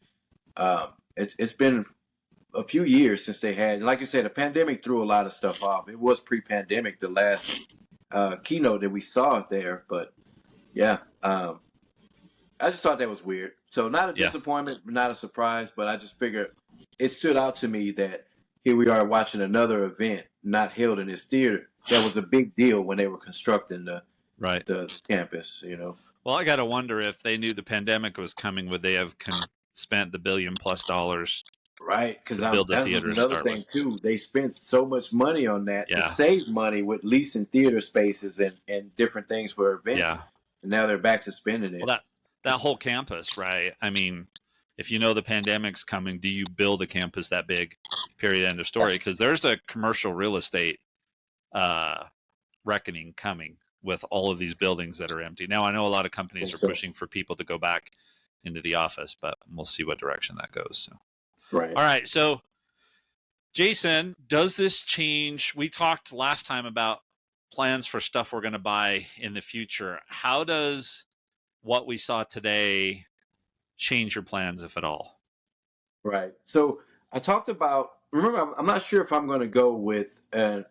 It's been a few years since they had. And like you said, the pandemic threw a lot of stuff off. It was pre-pandemic, the last keynote that we saw there, but yeah, I just thought that was weird. So not a disappointment, not a surprise, but I just figured it stood out to me that here we are watching another event not held in this theater. That was a big deal when they were constructing the campus, Well, I got to wonder if they knew the pandemic was coming, would they have spent the $1 billion+ right? Because to build the theater? Another thing too. They spent so much money on that to save money with leasing theater spaces and different things for events. Yeah. And now they're back to spending it. Well, that whole campus, right? I mean, if you know the pandemic's coming, do you build a campus that big? Period. End of story. Because there's a commercial real estate reckoning coming with all of these buildings that are empty. Now, I know a lot of companies are pushing for people to go back into the office, but we'll see what direction that goes. So. Right. All right. So, Jason, does this change? We talked last time about plans for stuff we're going to buy in the future. How does what we saw today change your plans, if at all? Right. So I talked about, remember, I'm not sure if I'm going to go with an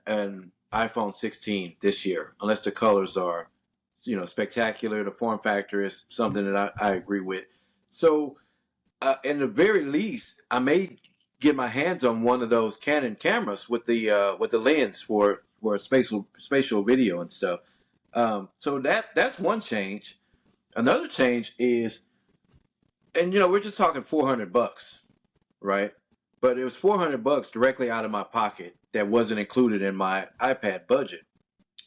iPhone 16 this year, unless the colors are, spectacular. The form factor is something that I agree with. So in the very least, I may get my hands on one of those Canon cameras with the lens for spatial video and stuff. So that's one change. Another change is, and we're just talking $400, right? But it was $400 directly out of my pocket that wasn't included in my iPad budget,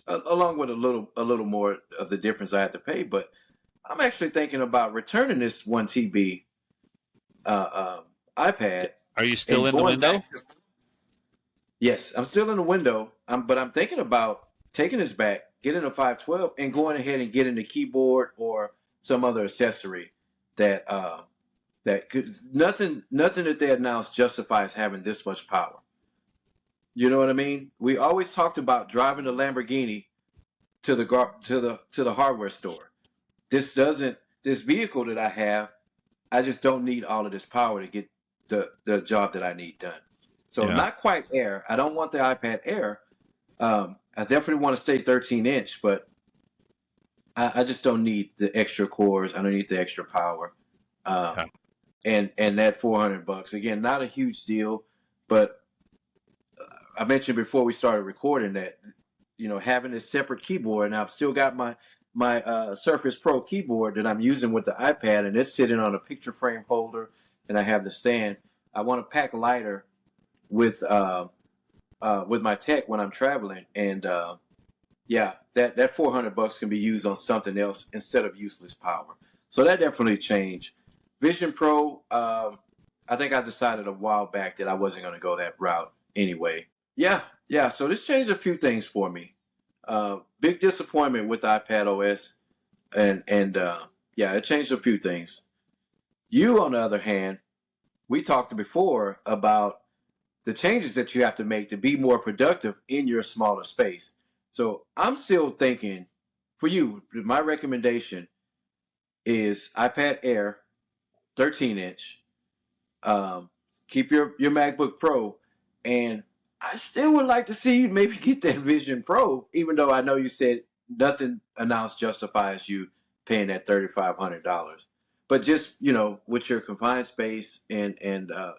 along with a little more of the difference I had to pay. But I'm actually thinking about returning this 1 TB iPad. Are you still in the window? Yes, I'm still in the window. But I'm thinking about taking this back, getting a 512, and going ahead and getting the keyboard or some other accessory that that could nothing that they announced justifies having this much power. You know what I mean? We always talked about driving the Lamborghini to the hardware store. This vehicle that I have, I just don't need all of this power to get the job that I need done. So Yeah. not quite Air. I don't want the iPad Air. I definitely want to stay 13-inch, but I just don't need the extra cores. I don't need the extra power. Yeah. And that $400 again, not a huge deal, but I mentioned before we started recording that, you know, having a separate keyboard, and I've still got my Surface Pro keyboard that I'm using with the iPad, and it's sitting on a picture frame holder, and I have the stand. I want to pack lighter with my tech when I'm traveling, and yeah, that $400 can be used on something else instead of useless power. So that definitely changed. Vision Pro, I think I decided a while back that I wasn't going to go that route anyway. Yeah. So this changed a few things for me. Big disappointment with iPad OS, and yeah, it changed a few things. You, on the other hand, we talked before about the changes that you have to make to be more productive in your smaller space. So I'm still thinking, for you, my recommendation is iPad Air, 13-inch. Keep your MacBook Pro, and I still would like to see you maybe get that Vision Pro, even though I know you said nothing announced justifies you paying that $3,500. But just, you know, with your confined space and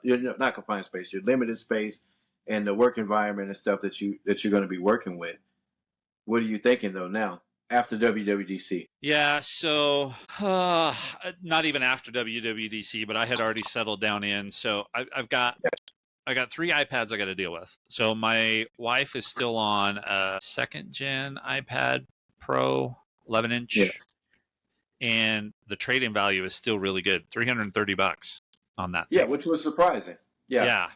you're not confined space, your limited space and the work environment and stuff that you're going to be working with. What are you thinking though now after WWDC? Yeah, so not even after WWDC, but I had already settled down in. So I got 3 iPads I got to deal with. So my wife is still on a 2nd gen iPad Pro, 11-inch, Yeah. and the trade-in value is still really good, $330 on that thing. Yeah, which was surprising. Yeah.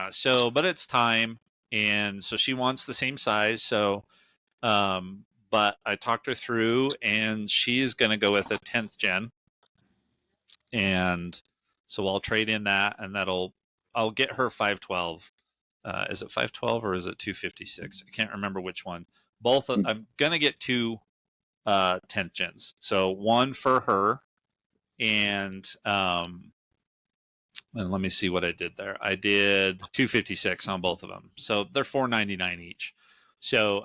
So, but it's time, and so she wants the same size. So, but I talked her through, and she's going to go with a 10th gen, and so I'll trade in that, and I'll get her 512. Is it 512 or is it 256? I can't remember which one. I'm gonna get 2 10th gens. So one for her, and let me see what I did there. I did 256 on both of them. So they're $499 each. So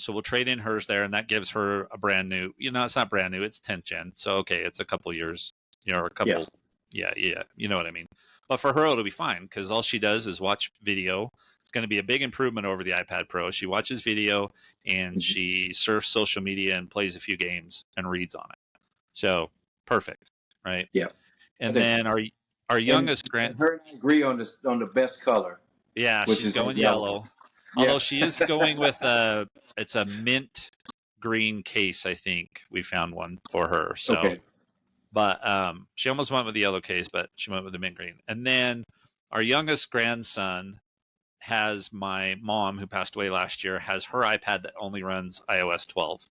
we'll trade in hers there, and that gives her a brand new. You know, it's not brand new; it's 10th gen. So okay, it's a couple years. You know, or a couple. Yeah. You know what I mean. But for her, it'll be fine because all she does is watch video. It's going to be a big improvement over the iPad Pro. She watches video and she surfs social media and plays a few games and reads on it. So perfect, right? Yeah. And then our youngest and her and I agree on the best color. Yeah, she's going yellow. Although she is going with it's a mint green case. I think we found one for her. So. Okay. But she almost went with the yellow case, but she went with the mint green. And then our youngest grandson has my mom, who passed away last year, has her iPad that only runs iOS 12.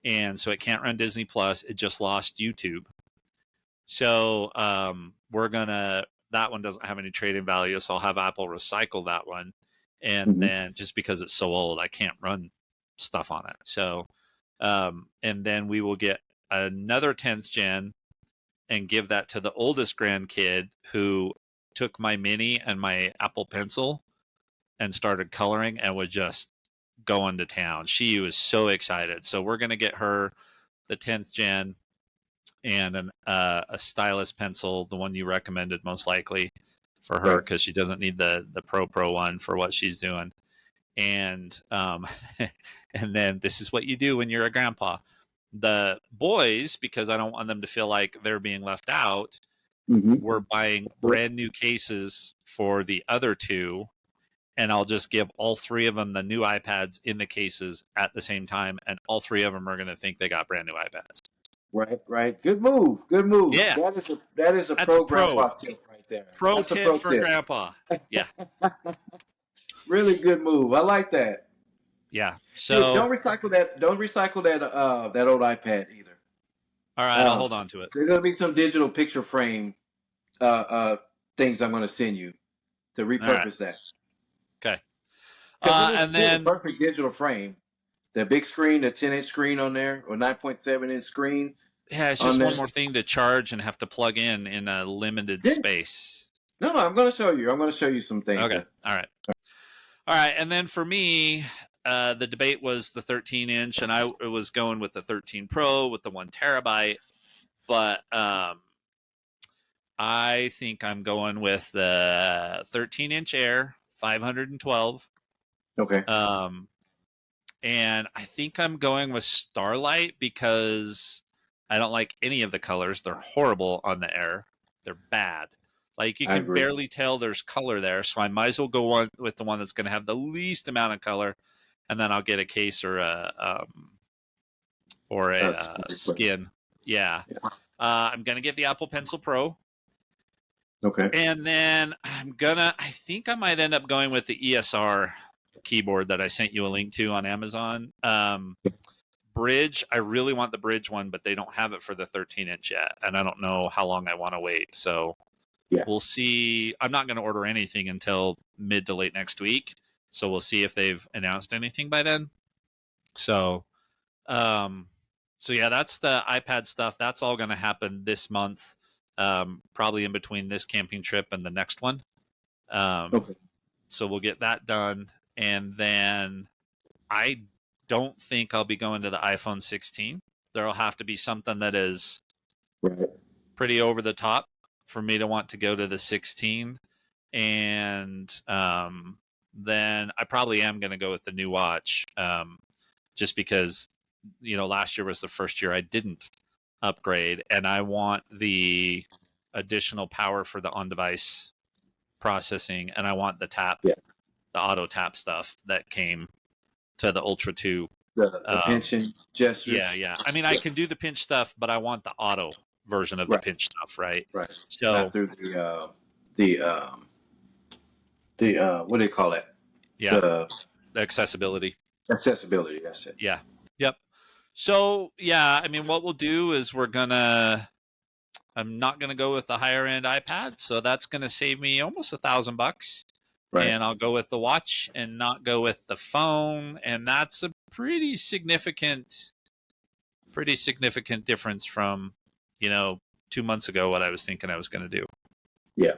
And so it can't run Disney Plus. It just lost YouTube. So that one doesn't have any trade-in value. So I'll have Apple recycle that one. And then just because it's so old, I can't run stuff on it. So, and then we will get another 10th gen and give that to the oldest grandkid who took my mini and my Apple Pencil and started coloring and was just going to town. She was so excited. So we're going to get her the 10th gen and a stylus pencil, the one you recommended most likely for her, because she doesn't need the Pro one for what she's doing. And and then this is what you do when you're a grandpa. The boys, because I don't want them to feel like they're being left out, we're buying brand new cases for the other 2, and I'll just give all 3 of them the new iPads in the cases at the same time, and all 3 of them are going to think they got brand new iPads. Right. Good move. Yeah, that is a pro grandpa tip right there. Pro tip for grandpa. Yeah. Really good move. I like that. Yeah. So don't recycle that. Don't recycle that old iPad either. All right, I'll hold on to it. There's gonna be some digital picture frame things I'm going to send you to All right. repurpose that. Okay. Because it is And still a then, perfect digital frame. The big screen, the 10-inch screen on there, or 9.7-inch screen yeah, it's on just there. one more thing to charge and have to plug in a limited Yeah. space. No, I'm going to show you. I'm going to show you some things. Okay. All right. All right. And then for me, the debate was the 13-inch, and I was going with the 13 Pro with the 1 TB. But I think I'm going with the 13-inch Air 512. Okay. And I think I'm going with Starlight because I don't like any of the colors. They're horrible on the Air. They're bad. Like you I can agree. barely tell there's color there. So I might as well go on with the one that's going to have the least amount of color, and then I'll get a case or a skin. Yeah. Yeah. I'm gonna get the Apple Pencil Pro. Okay. And then I think I might end up going with the ESR keyboard that I sent you a link to on Amazon. Bridge, I really want the Bridge one, but they don't have it for the 13-inch yet. And I don't know how long I want to wait. So Yeah. we'll see. I'm not going to order anything until mid to late next week. So we'll see if they've announced anything by then. So, yeah, that's the iPad stuff. That's all going to happen this month. Probably in between this camping trip and the next one. Okay. So we'll get that done. And then I don't think I'll be going to the iPhone 16. There'll have to be something that is Right. pretty over the top for me to want to go to the 16. And then I probably am going to go with the new watch, just because, last year was the first year I didn't upgrade, and I want the additional power for the on-device processing, and I want the auto tap stuff that came to the Ultra 2. The pinching gestures. Yeah. I mean, I can do the pinch stuff, but I want the auto version of the pinch stuff, right? Right. So not through the what do you call it? Yeah. The accessibility. Accessibility. That's it. Yeah. Yep. So yeah, I mean, what we'll do is I'm not gonna go with the higher end iPad, so that's gonna save me almost $1,000. Right. And I'll go with the watch and not go with the phone, and that's a pretty significant difference from 2 months ago what I was thinking I was going to do. Yeah.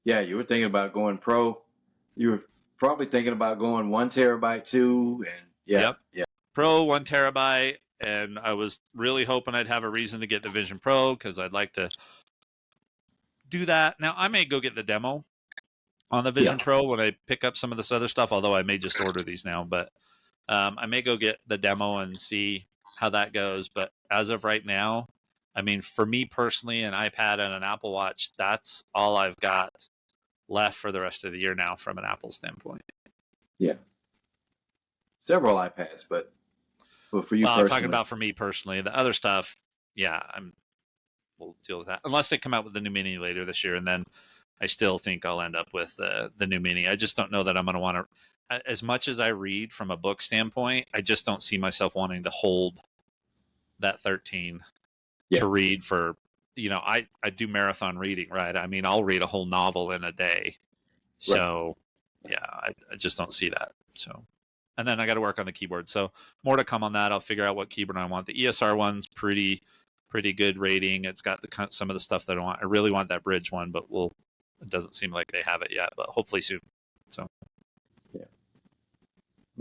Yeah. You were thinking about going Pro. You were probably thinking about going 1 terabyte too, and yeah. Pro 1 terabyte, and I was really hoping I'd have a reason to get the Vision Pro because I'd like to do that. Now I may go get the demo on the Vision Pro when I pick up some of this other stuff, although I may just order these now, but I may go get the demo and see how that goes. But as of right now, I mean, for me personally, an iPad and an Apple Watch, that's all I've got left for the rest of the year now from an Apple standpoint. Yeah. Several iPads, but for you personally. I'm talking about for me personally. The other stuff, yeah, we'll deal with that. Unless they come out with the new Mini later this year, and then I still think I'll end up with the new Mini. I just don't know that I'm going to want to, as much as I read from a book standpoint, I just don't see myself wanting to hold that 13 to read for, I do marathon reading, right? I mean, I'll read a whole novel in a day. So yeah, I just don't see that. So, and then I got to work on the keyboard. So more to come on that. I'll figure out what keyboard I want. The ESR one's pretty good rating. It's got some of the stuff that I want. I really want that Bridge one, but it doesn't seem like they have it yet, but hopefully soon. So, yeah.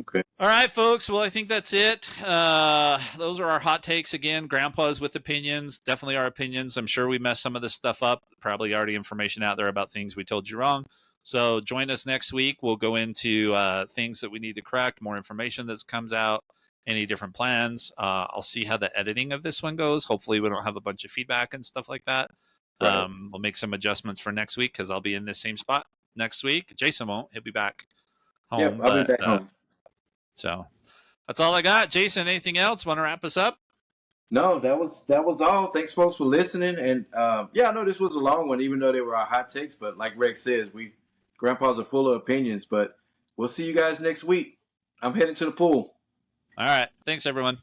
Okay. All right, folks. Well, I think that's it. Those are our hot takes again. Grandpa's with opinions. Definitely our opinions. I'm sure we messed some of this stuff up. Probably already information out there about things we told you wrong. So join us next week. We'll go into things that we need to correct, more information that comes out, any different plans. I'll see how the editing of this one goes. Hopefully we don't have a bunch of feedback and stuff like that. Right. We'll make some adjustments for next week because I'll be in this same spot next week. Jason won't. He'll be back home. Yeah, I'll be back home. So that's all I got. Jason, anything else? Want to wrap us up? No, that was all. Thanks, folks, for listening. And I know this was a long one, even though they were our hot takes. But like Rex says, grandpas are full of opinions. But we'll see you guys next week. I'm heading to the pool. All right. Thanks, everyone.